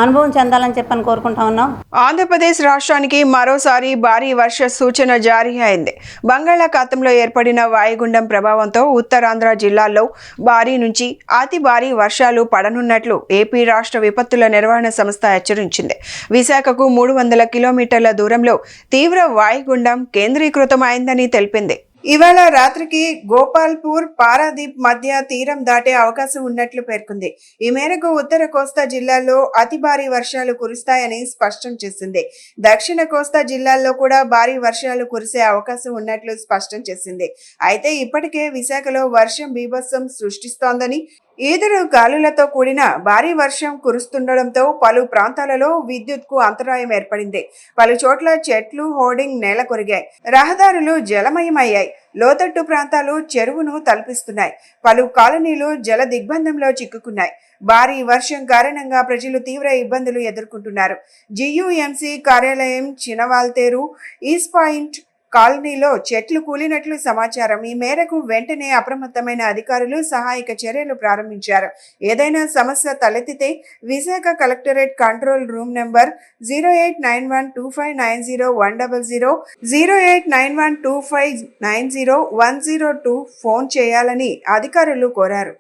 అనుభవం చెందాలని చెప్పని కోరుకుంటా ఉన్నాం. ఆంధ్రప్రదేశ్ రాష్ట్రానికి మరోసారి భారీ వర్ష సూచన జారీ అయింది. బంగాళాఖాతంలో ఏర్పడిన వాయుగుండం ప్రభావంతో ఉత్తరాంధ్ర జిల్లాల్లో భారీ నుంచి అతి భారీ వర్షాలు పడనున్నట్లు ఏపీ రాష్ట్ర విపత్తుల నిర్వహణ సంస్థ హెచ్చరించింది. విశాఖకు 300 కిలోమీటర్ల దూరంలో తీవ్ర వాయుగుండం కేంద్రీకృతమైందని తెలిపింది. ఇవాళ రాత్రికి గోపాల్పూర్, పారాదీప్ మధ్య తీరం దాటే అవకాశం ఉన్నట్లు పేర్కొంది. ఈ మేరకు ఉత్తర కోస్తా జిల్లాల్లో అతి భారీ వర్షాలు కురుస్తాయని స్పష్టం చేసింది. దక్షిణ కోస్తా జిల్లాల్లో కూడా భారీ వర్షాలు కురిసే అవకాశం ఉన్నట్లు స్పష్టం చేసింది. అయితే ఇప్పటికే విశాఖలో వర్షం బీభత్సం సృష్టిస్తోందని, ఈదురు గాలులతో కూడిన భారీ వర్షం కురుస్తుండటంతో పలు ప్రాంతాలలో విద్యుత్కు అంతరాయం ఏర్పడింది. పలు చోట్ల చెట్లు, హోర్డింగ్ నేల కొరిగాయి. రహదారులు జలమయమయ్యాయి. లోతట్టు ప్రాంతాలు చెరువును తలపిస్తున్నాయి. పలు కాలనీలు జల దిగ్బంధంలో చిక్కుకున్నాయి. భారీ వర్షం కారణంగా ప్రజలు తీవ్ర ఇబ్బందులు ఎదుర్కొంటున్నారు. జియుఎంసి కార్యాలయం, చినవాల్తేరు, ఈస్ట్ పాయింట్ కాలనీలో చెట్లు కూలినట్లు సమాచారం. ఈ మేరకు వెంటనే అప్రమత్తమైన అధికారులు సహాయక చర్యలు ప్రారంభించారు. ఏదైనా సమస్య తలెత్తితే Visakha collectorate control room number 089125901000, 089125901002 phone చేయాలని అధికారులు కోరారు.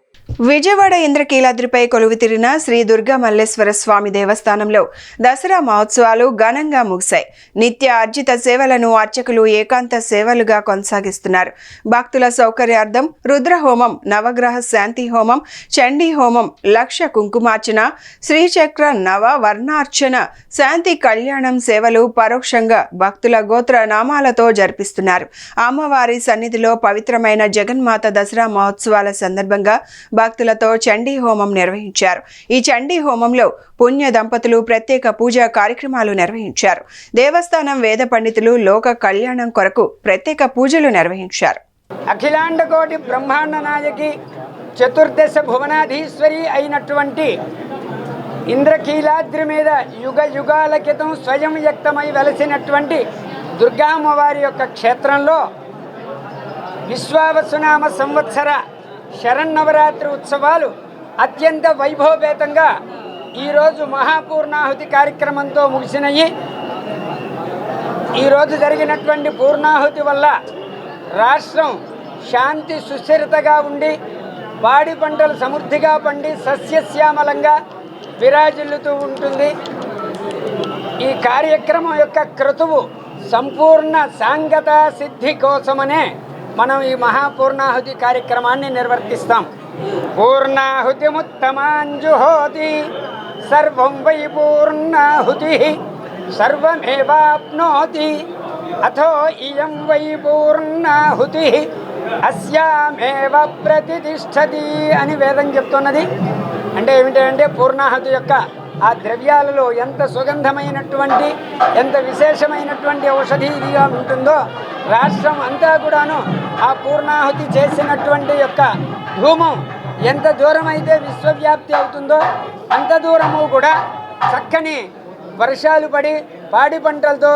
విజయవాడ ఇంద్రకీలాద్రిపై కొలువుతీరిన శ్రీ దుర్గా మల్లేశ్వర స్వామి దేవస్థానంలో దసరా మహోత్సవాలు ఘనంగా ముగిశాయి. నిత్య అర్జిత సేవలను అర్చకులు ఏకాంత సేవలుగా కొనసాగిస్తున్నారు. భక్తుల సౌకర్యార్థం రుద్రహోమం, నవగ్రహ శాంతి హోమం, చండీ హోమం, లక్ష కుంకుమార్చన, శ్రీచక్ర నవ వర్ణార్చన, శాంతి కళ్యాణం సేవలు పరోక్షంగా భక్తుల గోత్ర నామాలతో జరిపిస్తున్నారు. అమ్మవారి సన్నిధిలో పవిత్రమైన జగన్మాత దసరా మహోత్సవాల సందర్భంగా భక్తులతో చండీ హోమం నిర్వహించారు. ఈ చండీ హోమంలో పుణ్య దంపతులు ప్రత్యేక పూజా కార్యక్రమాలు నిర్వహించారు. దేవస్థానం వేద పండితులు లోక కళ్యాణం కొరకు ప్రత్యేక పూజలు నిర్వహించారు. అఖిలాండ కోటి బ్రహ్మాండ నాయకి, చతుర్దశ భువనాధీశ్వరి అయినటువంటి ఇంద్రకీలాద్రి మీద యుగ యుగాల క్రితం స్వయం వ్యక్తమై వెలసినటువంటి దుర్గామ్మవారి యొక్క క్షేత్రంలో విశ్వావసునామ సంవత్సర శరన్నవరాత్రి ఉత్సవాలు అత్యంత వైభవపేతంగా ఈరోజు మహాపూర్ణాహుతి కార్యక్రమంతో ముగిసినాయి. ఈరోజు జరిగినటువంటి పూర్ణాహుతి వల్ల రాష్ట్రం శాంతి సుస్థిరతగా ఉండి పాడి పంటలు సమృద్ధిగా పండి సస్యశ్యామలంగా విరాజిల్లుతూ ఉంటుంది. ఈ కార్యక్రమం యొక్క క్రతువు సంపూర్ణ సాంగత సిద్ధి కోసమనే మనం ఈ మహాపూర్ణాహుతి కార్యక్రమాన్ని నిర్వర్తిస్తాం. పూర్ణాహుతిముత్తమాంజుహోతి సర్వం వై పూర్ణాహుతి సర్వమేవాప్నోతి అథో ఇయం వై పూర్ణాహుతి అస్యామేవ ప్రతిష్టతి అని వేదం చెప్తున్నది. అంటే ఏమిటంటే పూర్ణాహుతి యొక్క ఆ ద్రవ్యాలలో ఎంత సుగంధమైనటువంటి ఎంత విశేషమైనటువంటి ఔషధీదిగా ఉంటుందో రాష్ట్రం అంతా కూడాను ఆ పూర్ణాహుతి చేసినటువంటి యొక్క ధూమం ఎంత దూరం అయితే విశ్వవ్యాప్తి అవుతుందో అంత దూరము కూడా చక్కని వర్షాలు పడి పాడి పంటలతో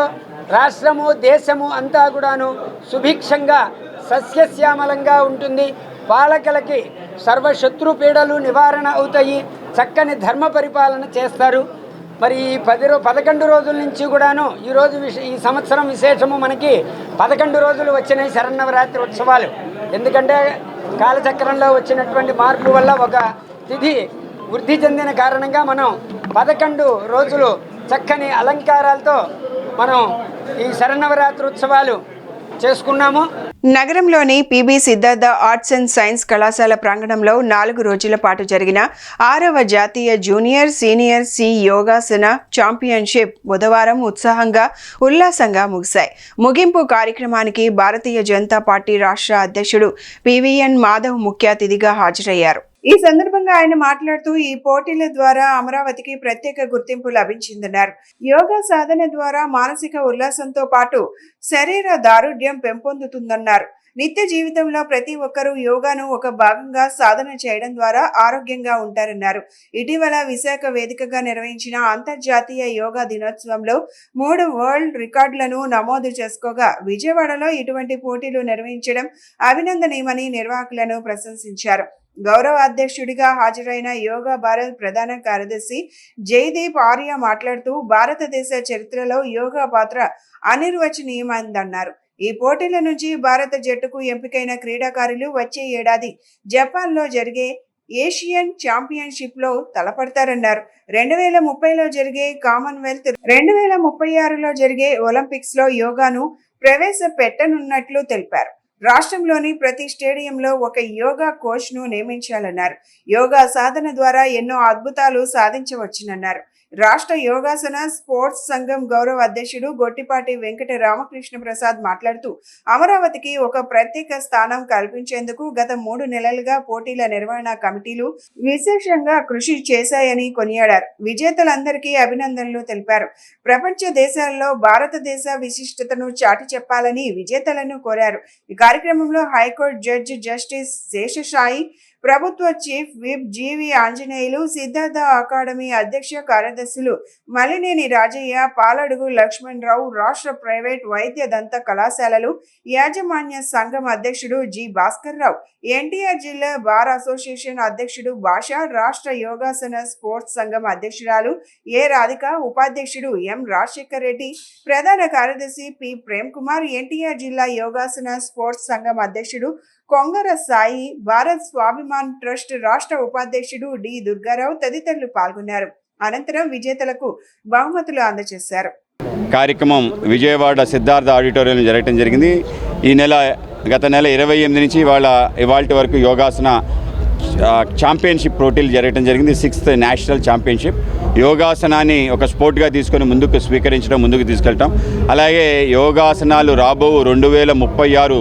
రాష్ట్రము దేశము అంతా కూడాను సుభిక్షంగా సస్యశ్యామలంగా ఉంటుంది. పాలకులకి సర్వశత్రు పీడలు నివారణ అవుతాయి. చక్కని ధర్మ పరిపాలన చేస్తారు. మరి ఈ 11 రోజుల నుంచి కూడాను ఈరోజు ఈ సంవత్సరం విశేషము మనకి 11 రోజులు వచ్చినాయి శరన్నవరాత్రి ఉత్సవాలు. ఎందుకంటే కాలచక్రంలో వచ్చినటువంటి మార్పు వల్ల ఒక తిథి వృద్ధి చెందిన కారణంగా మనం 11 రోజులు చక్కని అలంకారాలతో మనం ఈ శరన్నవరాత్రి ఉత్సవాలు చేసుకున్నాము. నగరంలోని PB Siddhartha arts and science కళాశాల ప్రాంగణంలో 4 రోజుల పాటు జరిగిన 6వ జాతీయ జూనియర్ సీనియర్ సి యోగాసన ఛాంపియన్షిప్ బుధవారం ఉత్సాహంగా ఉల్లాసంగా ముగిశాయి. ముగింపు కార్యక్రమానికి భారతీయ జనతా పార్టీ రాష్ట్ర అధ్యక్షుడు పివిఎన్ మాధవ్ ముఖ్య అతిథిగా హాజరయ్యారు. ఈ సందర్భంగా ఆయన మాట్లాడుతూ ఈ పోటీల ద్వారా అమరావతికి ప్రత్యేక గుర్తింపు లభించిందన్నారు. యోగా సాధన ద్వారా మానసిక ఉల్లాసంతో పాటు శరీర దారుఢ్యం పెంపొందుతుందన్నారు. నిత్య జీవితంలో ప్రతి ఒక్కరూ యోగాను ఒక భాగంగా సాధన చేయడం ద్వారా ఆరోగ్యంగా ఉంటారన్నారు. ఇటీవల విశాఖ వేదికగా నిర్వహించిన అంతర్జాతీయ యోగా దినోత్సవంలో 3 వరల్డ్ రికార్డులను నమోదు చేసుకోగా విజయవాడలో ఇటువంటి పోటీలు నిర్వహించడం అభినందనీయమని నిర్వాహకులను ప్రశంసించారు. గౌరవ అధ్యక్షుడిగా హాజరైన యోగా భారత్ ప్రధాన కార్యదర్శి జయదీప్ ఆర్య మాట్లాడుతూ భారతదేశ చరిత్రలో యోగా పాత్ర అనిర్వచనీయమైందన్నారు. ఈ పోటీల నుంచి భారత జట్టుకు ఎంపికైన క్రీడాకారులు వచ్చే ఏడాది జపాన్లో జరిగే ఏషియన్ ఛాంపియన్షిప్ లో తలపడతారన్నారు. 2030లో జరిగే కామన్వెల్త్ 2036లో జరిగే ఒలింపిక్స్ లో యోగాను ప్రవేశపెట్టనున్నట్లు తెలిపారు. రాష్ట్రంలోని ప్రతి స్టేడియంలో ఒక యోగా కోచ్ ను నియమించాలన్నారు. యోగా సాధన ద్వారా ఎన్నో అద్భుతాలు సాధించవచ్చునన్నారు. రాష్ట్ర యోగాసన స్పోర్ట్స్ సంఘం గౌరవ అధ్యక్షుడు గొట్టిపాటి వెంకట రామకృష్ణ ప్రసాద్ మాట్లాడుతూ అమరావతికి ఒక ప్రత్యేక స్థానం కల్పించేందుకు గత 3 నెలలుగా పోటీల నిర్వహణ కమిటీలు విశేషంగా కృషి చేశాయని కొనియాడారు. విజేతలందరికీ అభినందనలు తెలిపారు. ప్రపంచ దేశాల్లో భారతదేశ విశిష్టతను చాటి చెప్పాలని విజేతలను కోరారు. ఈ కార్యక్రమంలో హైకోర్టు జడ్జి జస్టిస్ శేషసాయి, ప్రభుత్వ చీఫ్ విప్ జీవి ఆంజనేయులు, సిద్ధార్థ అకాడమీ అధ్యక్ష కార్యదర్శులు మలినేని రాజయ్య, పాలడుగు లక్ష్మణ్ రావు, రాష్ట్ర ప్రైవేట్ వైద్య దంత కళాశాలలు యాజమాన్య సంఘం అధ్యక్షుడు జి భాస్కర్ రావు, ఎన్టీఆర్ జిల్లా బార్ అసోసియేషన్ అధ్యక్షుడు భాష, రాష్ట్ర యోగాసన స్పోర్ట్స్ సంఘం అధ్యక్షురాలు ఏ రాధిక, ఉపాధ్యక్షుడు ఎం రాజశేఖర్ రెడ్డి, ప్రధాన కార్యదర్శి పి ప్రేమ్ కుమార్, ఎన్టీఆర్ జిల్లా యోగాసన స్పోర్ట్స్ సంఘం అధ్యక్షుడు కొంగర సాయి, భారత్ స్వాభిమాన్ ట్రస్ట్ రాష్ట్ర ఉపాధ్యక్షుడు డి దుర్గారావు తదితరులు పాల్గొన్నారు. అనంతరం విజేతలకు బహుమతులు అందజేశారు. కార్యక్రమం విజయవాడ సిద్ధార్థ ఆడిటోరియంలో జరగడం జరిగింది. గత నెల 28 నుంచి ఇవాళ వరకు యోగాసన ఛాంపియన్షిప్ పోటీలు జరగడం జరిగింది. 6th national championship. యోగాసనాన్ని ఒక స్పోర్ట్గా తీసుకొని ముందుకు తీసుకెళ్ళటం, అలాగే యోగాసనాలు రాబో 2036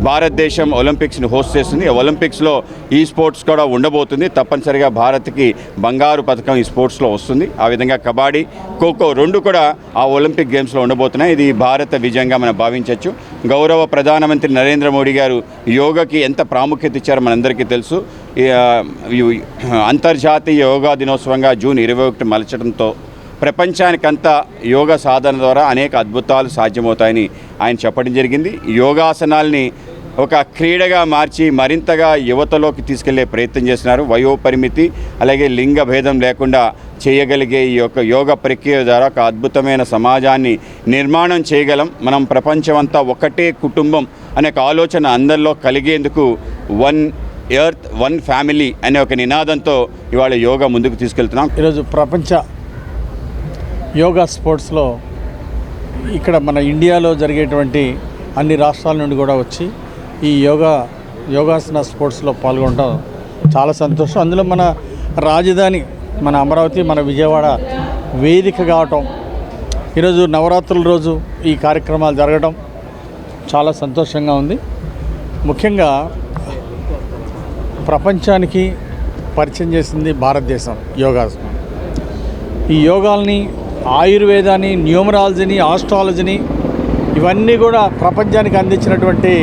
భారతదేశం ఒలింపిక్స్ని హోస్ట్ చేస్తుంది. ఒలింపిక్స్లో ఈ స్పోర్ట్స్ కూడా ఉండబోతుంది. తప్పనిసరిగా భారత్కి బంగారు పథకం ఈ స్పోర్ట్స్లో వస్తుంది. ఆ విధంగా కబడ్డీ, ఖోఖో రెండు కూడా ఆ ఒలింపిక్ గేమ్స్లో ఉండబోతున్నాయి. ఇది భారత విజయంగా మనం భావించవచ్చు. గౌరవ ప్రధానమంత్రి నరేంద్ర మోడీ గారు యోగాకి ఎంత ప్రాముఖ్యత ఇచ్చారో మనందరికీ తెలుసు. అంతర్జాతీయ యోగా దినోత్సవంగా జూన్ 21 మలచడంతో ప్రపంచానికంతా యోగా సాధన ద్వారా అనేక అద్భుతాలు సాధ్యమవుతాయని ఆయన చెప్పడం జరిగింది. యోగాసనాల్ని ఒక క్రీడగా మార్చి మరింతగా యువతలోకి తీసుకెళ్లే ప్రయత్నం చేస్తున్నారు. వయోపరిమితి అలాగే లింగ భేదం లేకుండా చేయగలిగే ఈ యొక్క యోగ ప్రక్రియ ద్వారా ఒక అద్భుతమైన సమాజాన్ని నిర్మాణం చేయగలం. మనం ప్రపంచమంతా ఒకటే కుటుంబం అనే ఒక ఆలోచన అందరిలో కలిగేందుకు వన్ ఎర్త్ వన్ ఫ్యామిలీ అనే ఒక నినాదంతో ఇవాళ యోగా ముందుకు తీసుకెళ్తున్నాం. ఈరోజు ప్రపంచ యోగా స్పోర్ట్స్లో ఇక్కడ మన ఇండియాలో జరిగేటువంటి అన్ని రాష్ట్రాల నుండి కూడా వచ్చి ఈ యోగాసన స్పోర్ట్స్లో పాల్గొనడం చాలా సంతోషం. అందులో మన రాజధాని మన అమరావతి, మన విజయవాడ వేదిక కావటం, ఈరోజు నవరాత్రుల రోజు ఈ కార్యక్రమాలు జరగడం చాలా సంతోషంగా ఉంది. ముఖ్యంగా ప్రపంచానికి పరిచయం చేసింది భారతదేశం యోగాసనం. ఈ యోగాల్ని, ఆయుర్వేదాన్ని, న్యూమరాలజీని, ఆస్ట్రాలజీని ఇవన్నీ కూడా ప్రపంచానికి అందించినటువంటి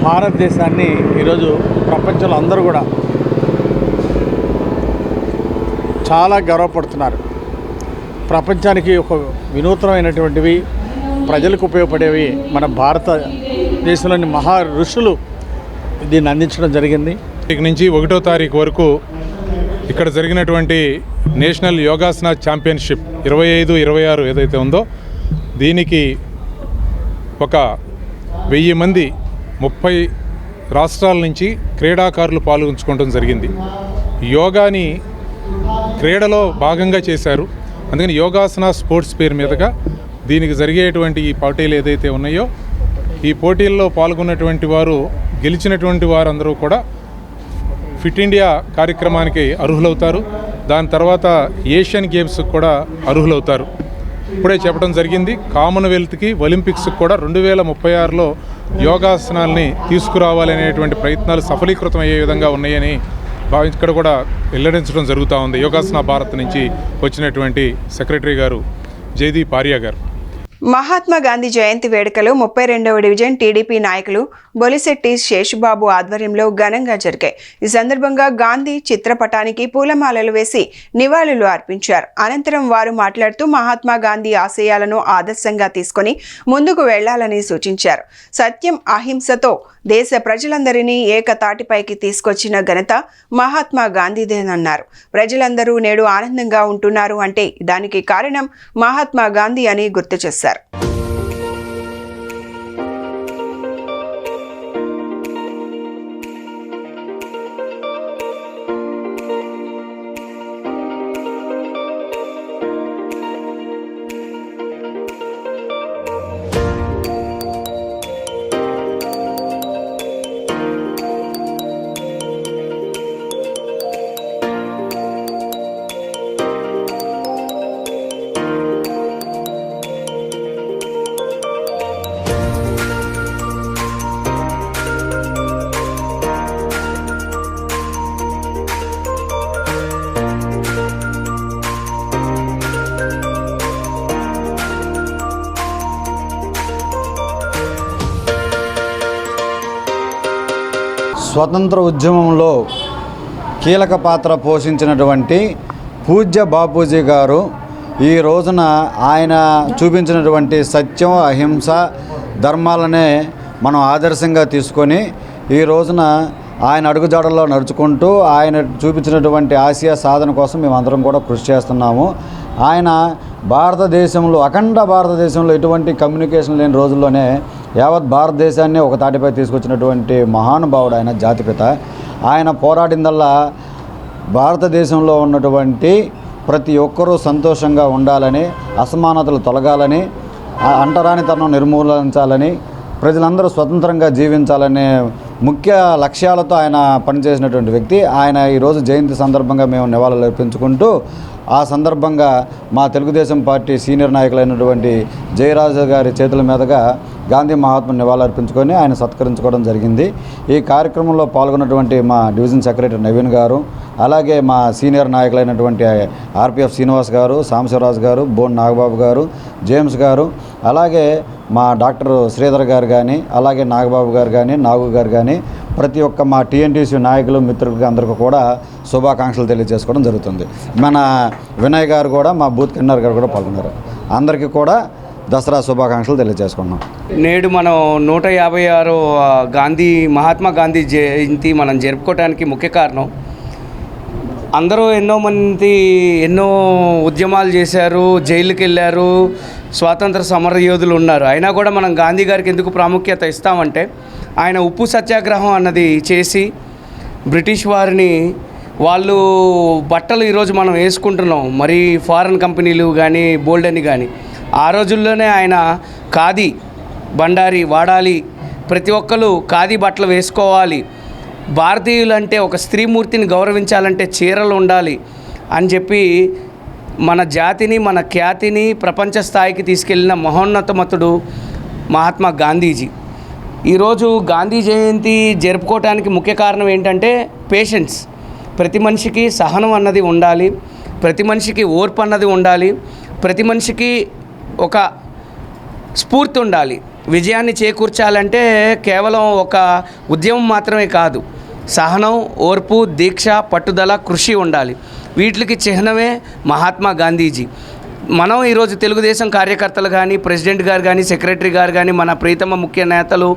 భారతదేశాన్ని ఈరోజు ప్రపంచంలో అందరూ కూడా చాలా గర్వపడుతున్నారు. ప్రపంచానికి ఒక వినూత్నమైనటువంటివి, ప్రజలకు ఉపయోగపడేవి మన భారతదేశంలోని మహా ఋషులు దీన్ని అందించడం జరిగింది. నుంచి 1వ తారీఖు వరకు ఇక్కడ జరిగినటువంటి నేషనల్ యోగాసన ఛాంపియన్షిప్ 25-26 ఏదైతే ఉందో దీనికి ఒక 1000 మంది 30 రాష్ట్రాల నుంచి క్రీడాకారులు పాల్గొంచుకోవడం జరిగింది. యోగాని క్రీడలో భాగంగా చేశారు. అందుకని యోగాసన స్పోర్ట్స్ పేరు మీదుగా దీనికి జరిగేటువంటి ఈ పోటీలు ఏదైతే ఉన్నాయో ఈ పోటీల్లో పాల్గొన్నటువంటి వారు, గెలిచినటువంటి వారందరూ కూడా ఫిట్ ఇండియా కార్యక్రమానికి అర్హులవుతారు. దాని తర్వాత ఏషియన్ గేమ్స్కి కూడా అర్హులవుతారు. ఇప్పుడే చెప్పడం జరిగింది, కామన్వెల్త్కి, ఒలింపిక్స్కి కూడా 2036లో యోగాసనాల్ని తీసుకురావాలనేటువంటి ప్రయత్నాలు సఫలీకృతం అయ్యే విధంగా ఉన్నాయని ఇక్కడ కూడా వెల్లడించడం జరుగుతూ ఉంది. యోగాసన భారత్ నుంచి వచ్చినటువంటి సెక్రటరీ గారు జయదీప్ ఆర్య గారు. మహాత్మా గాంధీ జయంతి వేడుకలు 32వ డివిజన్ టీడీపీ నాయకులు బొలిశెట్టి శేషుబాబు ఆధ్వర్యంలో ఘనంగా జరిగాయి. ఈ సందర్భంగా గాంధీ చిత్రపటానికి పూలమాలలు వేసి నివాళులు అర్పించారు. అనంతరం వారు మాట్లాడుతూ మహాత్మా గాంధీ ఆశయాలను ఆదర్శంగా తీసుకొని ముందుకు వెళ్లాలని సూచించారు. సత్యం, అహింసతో దేశ ప్రజలందరినీ ఏకతాటిపైకి తీసుకొచ్చిన ఘనత మహాత్మా గాంధీదేనన్నారు. ప్రజలందరూ నేడు ఆనందంగా ఉంటున్నారు అంటే దానికి కారణం మహాత్మా గాంధీ అని గుర్తు చేశారు. స్వతంత్ర ఉద్యమంలో కీలక పాత్ర పోషించినటువంటి పూజ్య బాపూజీ గారు ఈ రోజున ఆయన చూపించినటువంటి సత్యం, అహింస, ధర్మాలనే మనం ఆదర్శంగా తీసుకొని ఈ రోజున ఆయన అడుగుజాడల్లో నడుచుకుంటూ ఆయన చూపించినటువంటి ఆశయ సాధన కోసం మేమందరం కూడా కృషి చేస్తున్నాము. ఆయన భారతదేశంలో, అఖండ భారతదేశంలో ఎటువంటి కమ్యూనికేషన్ లేని రోజుల్లోనే యావత్ భారతదేశాన్ని ఒక తాటిపై తీసుకొచ్చినటువంటి మహానుభావుడు ఆయన, జాతిపిత. ఆయన పోరాడిందల్లా భారతదేశంలో ఉన్నటువంటి ప్రతి ఒక్కరూ సంతోషంగా ఉండాలని, అసమానతలు తొలగాలని, అంటరానితనం నిర్మూలించాలని, ప్రజలందరూ స్వతంత్రంగా జీవించాలనే ముఖ్య లక్ష్యాలతో ఆయన పనిచేసినటువంటి వ్యక్తి. ఆయన ఈరోజు జయంతి సందర్భంగా మేము నివాళులు అర్పించుకుంటూ ఆ సందర్భంగా మా తెలుగుదేశం పార్టీ సీనియర్ నాయకులైనటువంటి జయరాజు గారి చేతుల మీదుగా గాంధీ మహాత్మ నివాళులర్పించుకొని ఆయన సత్కరించుకోవడం జరిగింది. ఈ కార్యక్రమంలో పాల్గొన్నటువంటి మా డివిజన్ సెక్రటరీ నవీన్ గారు, అలాగే మా సీనియర్ నాయకులైనటువంటి ఆర్పిఎఫ్ శ్రీనివాస్ గారు, సాంబశివరాజు గారు, బోన్ నాగబాబు గారు, జేమ్స్ గారు, అలాగే మా డాక్టర్ శ్రీధర్ గారు కానీ, అలాగే నాగబాబు గారు కానీ, నాగు గారు కానీ, ప్రతి ఒక్క మా టీఎన్టీసీ నాయకులు మిత్రులకి అందరికీ కూడా శుభాకాంక్షలు తెలియజేసుకోవడం జరుగుతుంది. మన వినయ్ గారు కూడా, మా బూత్ కన్నర్ గారు కూడా పాల్గొన్నారు. అందరికీ కూడా దసరా శుభాకాంక్షలు తెలియజేసుకున్నాం. నేడు మనం 156 మహాత్మా గాంధీ జయంతి మనం జరుపుకోవడానికి ముఖ్య కారణం, అందరూ ఎన్నో ఉద్యమాలు చేశారు, జైలుకి వెళ్ళారు, స్వాతంత్ర సమర యోధులు ఉన్నారు. అయినా కూడా మనం గాంధీ గారికి ఎందుకు ప్రాముఖ్యత ఇస్తామంటే, ఆయన ఉప్పు సత్యాగ్రహం అన్నది చేసి బ్రిటిష్ వారిని వాళ్ళు బట్టలు ఈరోజు మనం వేసుకుంటున్నాం, మరి ఫారెన్ కంపెనీలు కానీ బోల్డ్ అని కానీ, ఆ రోజుల్లోనే ఆయన ఖాదీ బండారి వాడాలి, ప్రతి ఒక్కరు ఖాదీ బట్టలు వేసుకోవాలి, భారతీయులంటే ఒక స్త్రీమూర్తిని గౌరవించాలంటే చీరలు ఉండాలి అని చెప్పి మన జాతిని, మన ఖ్యాతిని ప్రపంచ స్థాయికి తీసుకెళ్లిన మహోన్నతమతుడు మహాత్మా గాంధీజీ. ఈరోజు గాంధీ జయంతి జరుపుకోవటానికి ముఖ్య కారణం ఏంటంటే పేషెన్స్. ప్రతి మనిషికి సహనం అన్నది ఉండాలి, ప్రతి మనిషికి ఓర్పు అన్నది ఉండాలి, ప్రతి మనిషికి ఒక స్ఫూర్తి ఉండాలి. విజయాన్ని చేకూర్చాలంటే కేవలం ఒక ఉద్యమం మాత్రమే కాదు, సహనం, ఓర్పు, దీక్ష, పట్టుదల, కృషి ఉండాలి. వీటికి చిహ్నమే మహాత్మా గాంధీజీ. మనం ఈరోజు తెలుగుదేశం కార్యకర్తలు కానీ, ప్రెసిడెంట్ గారు కానీ, సెక్రటరీ గారు కానీ, మన ప్రీతమ ముఖ్య నేతలు,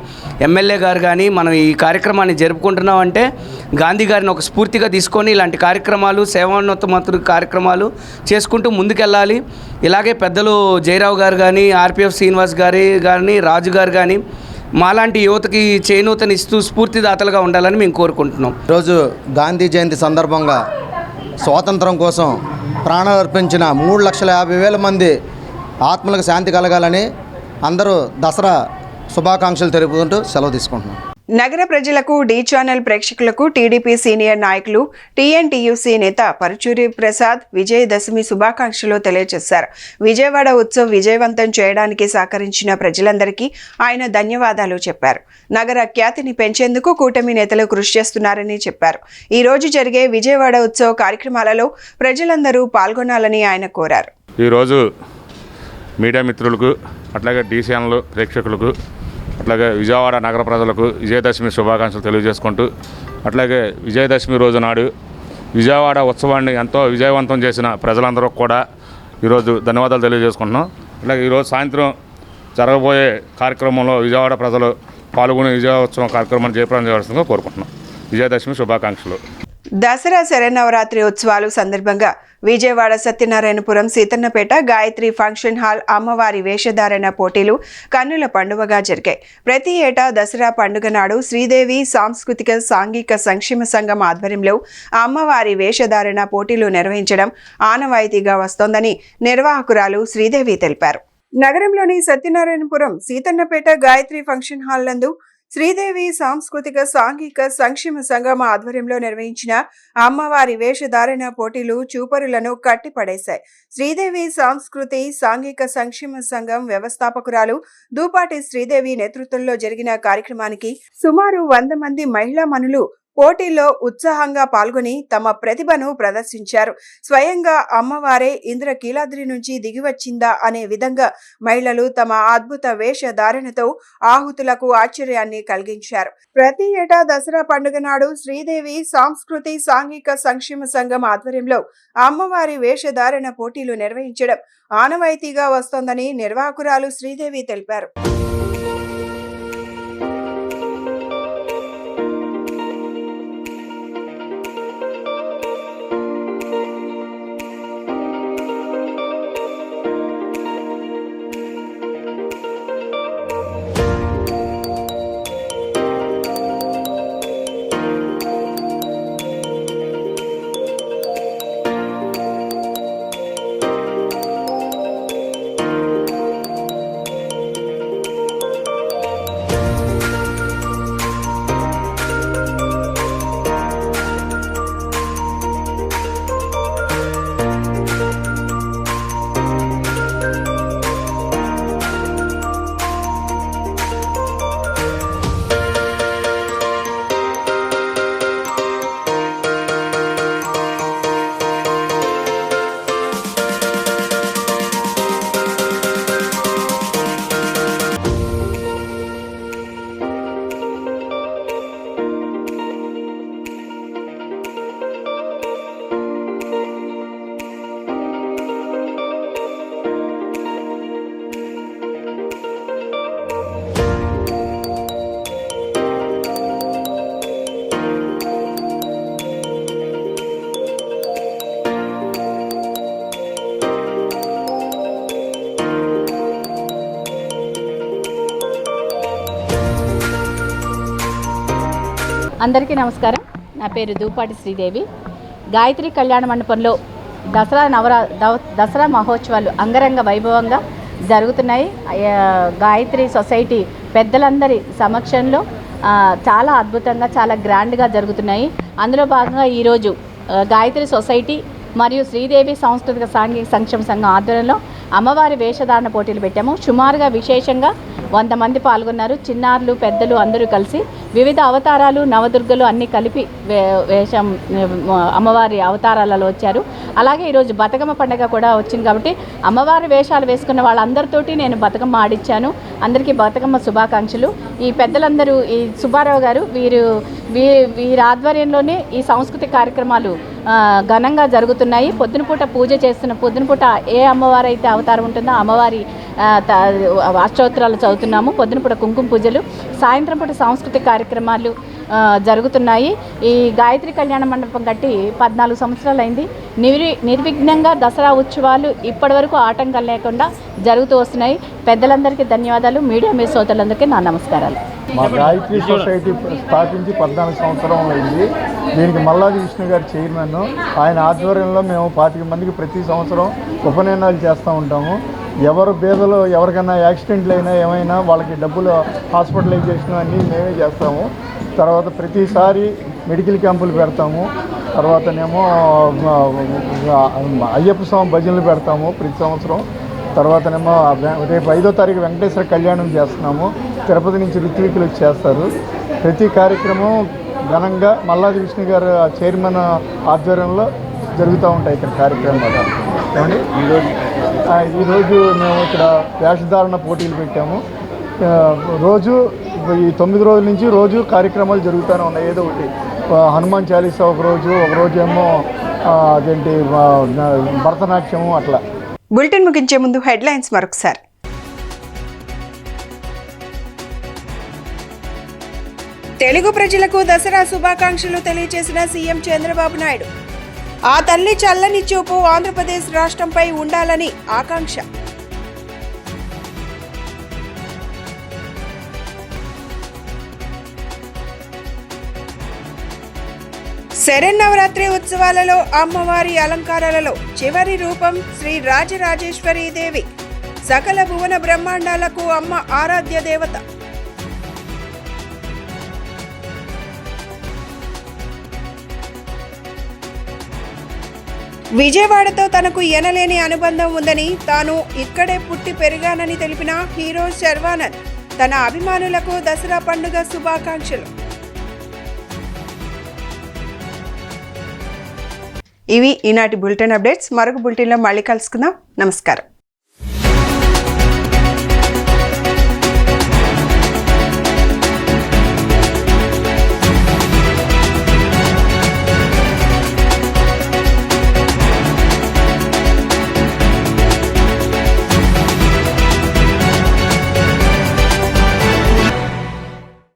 ఎమ్మెల్యే గారు కానీ మనం ఈ కార్యక్రమాన్ని జరుపుకుంటున్నాం అంటే గాంధీ గారిని ఒక స్ఫూర్తిగా తీసుకొని ఇలాంటి కార్యక్రమాలు, సేవోన్నతమతుడు కార్యక్రమాలు చేసుకుంటూ ముందుకెళ్ళాలి. ఇలాగే పెద్దలు జయరావు గారు కానీ, ఆర్పిఎఫ్ శ్రీనివాస్ గారు కానీ, రాజు గారు కానీ మాలాంటి యువతకి చేయూతనిస్తూ స్ఫూర్తిదాతలుగా ఉండాలని మేము కోరుకుంటున్నాం. ఈరోజు గాంధీ జయంతి సందర్భంగా స్వాతంత్రం కోసం ప్రాణాలు అర్పించిన 3,50,000 మంది ఆత్మలకు శాంతి కలగాలని అందరూ దసరా శుభాకాంక్షలు తెలుపుకుంటూ సెలవు తీసుకుంటున్నాం. నగర ప్రజలకు డి ఛానల్ ప్రేక్షకులకు టీడీపీ సీనియర్ నాయకులు టీఎన్టీయూసీ నేత పరుచూరి ప్రసాద్ విజయదశమి శుభాకాంక్షలు తెలియజేశారు. విజయవాడ ఉత్సవ్ విజయవంతం చేయడానికి సహకరించిన ప్రజలందరికీ ఆయన ధన్యవాదాలు చెప్పారు. నగర ఖ్యాతిని పెంచేందుకు కూటమి నేతలు కృషి చేస్తున్నారని చెప్పారు. ఈ రోజు జరిగే విజయవాడ ఉత్సవ్ కార్యక్రమాలలో ప్రజలందరూ పాల్గొనాలని ఆయన కోరారు. ఈరోజు మీడియా మిత్రులకు, అట్లాగే డి ఛానల్ ప్రేక్షకులకు, అట్లాగే విజయవాడ నగర ప్రజలకు విజయదశమి శుభాకాంక్షలు తెలియజేసుకుంటూ, అట్లాగే విజయదశమి రోజు నాడు విజయవాడ ఉత్సవాన్ని ఎంతో విజయవంతం చేసిన ప్రజలందరూ కూడా ఈరోజు ధన్యవాదాలు తెలియజేసుకుంటున్నాం. అట్లాగే ఈరోజు సాయంత్రం జరగబోయే కార్యక్రమంలో విజయవాడ ప్రజలు పాల్గొని విజయోత్సవం కార్యక్రమాన్ని జయప్రదం చేయవలసిందిగా కోరుకుంటున్నాం. విజయదశమి శుభాకాంక్షలు. దసరా శరన్నవరాత్రి ఉత్సవాలు సందర్భంగా విజయవాడ సత్యనారాయణపురం సీతన్నపేట గాయత్రి ఫంక్షన్ హాల్ అమ్మవారి వేషధారణ పోటీలు కన్నుల పండుగగా జరిగాయి. ప్రతి ఏటా దసరా పండుగ నాడు శ్రీదేవి సాంస్కృతిక సాంఘిక సంక్షేమ సంఘం ఆధ్వర్యంలో అమ్మవారి వేషధారణ పోటీలు నిర్వహించడం ఆనవాయితీగా వస్తోందని నిర్వాహకురాలు శ్రీదేవి తెలిపారు. నగరంలోని సత్యనారాయణపురం సీతన్నపేట గాయత్రి ఫంక్షన్ హాల్ నందు శ్రీదేవి సాంస్కృతిక సాంఘిక సంక్షేమ సంఘం ఆధ్వర్యంలో నిర్వహించిన అమ్మవారి వేషధారణ పోటీలు చూపరులను కట్టిపడేశాయి. శ్రీదేవి సాంస్కృతి సాంఘిక సంక్షేమ సంఘం వ్యవస్థాపకురాలు దూపాటి శ్రీదేవి నేతృత్వంలో జరిగిన కార్యక్రమానికి సుమారు 100 మంది మహిళా మనులు పోటీల్లో ఉత్సాహంగా పాల్గొని తమ ప్రతిభను ప్రదర్శించారు. స్వయంగా అమ్మవారే ఇంద్రకీలాద్రి నుంచి దిగివచ్చిందా అనే విధంగా మహిళలు తమ అద్భుత వేషధారణతో ఆహుతులకు ఆశ్చర్యాన్ని కలిగించారు. ప్రతి ఏటా దసరా పండుగ నాడు శ్రీదేవి సాంస్కృతి సాంఘిక సంక్షేమ సంఘం ఆధ్వర్యంలో అమ్మవారి వేషధారణ పోటీలు నిర్వహించడం ఆనవాయితీగా వస్తోందని నిర్వాహకురాలు శ్రీదేవి తెలిపారు. అందరికీ నమస్కారం. నా పేరు దూపాటి శ్రీదేవి. గాయత్రి కళ్యాణ మండపంలో దసరా మహోత్సవాలు అంగరంగ వైభవంగా జరుగుతున్నాయి. గాయత్రి సొసైటీ పెద్దలందరి సమక్షంలో చాలా అద్భుతంగా చాలా గ్రాండ్గా జరుగుతున్నాయి. అందులో భాగంగా ఈరోజు గాయత్రి సొసైటీ మరియు శ్రీదేవి సాంస్కృతిక సాంఘిక సంక్షేమ సంఘం ఆధ్వర్యంలో అమ్మవారి వేషధారణ పోటీలు పెట్టాము. సుమారుగా విశేషంగా 100 మంది పాల్గొన్నారు. చిన్నారులు పెద్దలు అందరూ కలిసి వివిధ అవతారాలు నవదుర్గలు అన్నీ కలిపి వేషం అమ్మవారి అవతారాలలో వచ్చారు. అలాగే ఈరోజు బతుకమ్మ పండుగ కూడా వచ్చింది కాబట్టి అమ్మవారి వేషాలు వేసుకున్న వాళ్ళందరితోటి నేను బతుకమ్మ ఆడిచ్చాను. అందరికీ బతుకమ్మ శుభాకాంక్షలు. ఈ పెద్దలందరూ ఈ సుబ్బారావు గారు వీరి ఆధ్వర్యంలోనే ఈ సాంస్కృతిక కార్యక్రమాలు ఘనంగా జరుగుతున్నాయి. పొద్దునపూట పూజ చేస్తున్న పొద్దునపూట ఏ అమ్మవారు అయితే అవతారం ఉంటుందో అమ్మవారి అష్టోత్తరాలు చదువుతున్నాము. పొద్దునపూట కుంకుమ పూజలు, సాయంత్రం పూట సాంస్కృతిక కార్యక్రమాలు జరుగుతున్నాయి. ఈ గాయత్రి కళ్యాణ మండపం కట్టి 14 సంవత్సరాలు అయింది. నిర్విఘ్నంగా దసరా ఉత్సవాలు ఇప్పటివరకు ఆటంకాలు లేకుండా జరుగుతూ వస్తున్నాయి. పెద్దలందరికీ ధన్యవాదాలు. మీడియా మీ సోదరులందరికీ నా నమస్కారాలు. మా గాయత్రి సొసైటీ స్థాపించి 14 సంవత్సరం అయింది. దీనికి మల్లాది విష్ణు గారు చైర్మన్. ఆయన ఆధ్వర్యంలో మేము 25 మందికి ప్రతి సంవత్సరం ఉపనయనాలు చేస్తూ ఉంటాము. ఎవరు పేదలు ఎవరికైనా యాక్సిడెంట్లు అయినా ఏమైనా వాళ్ళకి డబ్బులు హాస్పిటలైజేషన్ అన్నీ మేమే చేస్తాము. తర్వాత ప్రతిసారి మెడికల్ క్యాంపులు పెడతాము. తర్వాతనేమో అయ్యప్ప స్వామి భజనలు పెడతాము ప్రతి సంవత్సరం. తర్వాతనేమో రేపు 5వ తారీఖు వెంకటేశ్వర కళ్యాణం చేస్తున్నాము. తిరుపతి నుంచి ఋత్వికులు చేస్తారు. ప్రతి కార్యక్రమం ఘనంగా మల్లాది విష్ణు గారు చైర్మన్ ఆధ్వర్యంలో జరుగుతూ ఉంటాయి ఇక్కడ కార్యక్రమాలు. ఏమండి ఈరోజు మేము ఇక్కడ వేషధారణ పోటీలు పెట్టాము. రోజు ఈ 9 రోజుల నుంచి రోజు కార్యక్రమాలు జరుగుతూనే ఉన్నాయి. ఏదో ఒకటి హనుమాన్ చాలీసా ఒకరోజు ఏమో అదేంటి భరతనాట్యము అట్లా. బులెటిన్ ముగించే ముందు హెడ్లైన్స్ మరొకసారి. తెలుగు ప్రజలకు దసరా శుభాకాంక్షలు తెలియజేసిన సీఎం చంద్రబాబు నాయుడు. ఆ తల్లి చల్లని చూపు ఆంధ్రప్రదేశ్ రాష్ట్రంపై ఉండాలని ఆకాంక్ష. శరన్నవరాత్రి ఉత్సవాలలో అమ్మవారి అలంకారాలలో చివరి రూపం శ్రీ రాజరాజేశ్వరీ దేవి. సకల భువన బ్రహ్మాండాలకు అమ్మ ఆరాధ్య దేవత. విజయవాడతో తనకు ఎనలేని అనుబంధం ఉందని, తాను ఇక్కడే పుట్టి పెరిగానని తెలిపిన హీరో శర్వానంద్ తన అభిమానులకు దసరా పండుగ శుభాకాంక్షలు. ఇవి ఈనాటి బులెటిన్ అప్డేట్స్. మరొక బులెటిన్లో మళ్ళీ కలుసుకుందాం. నమస్కారం.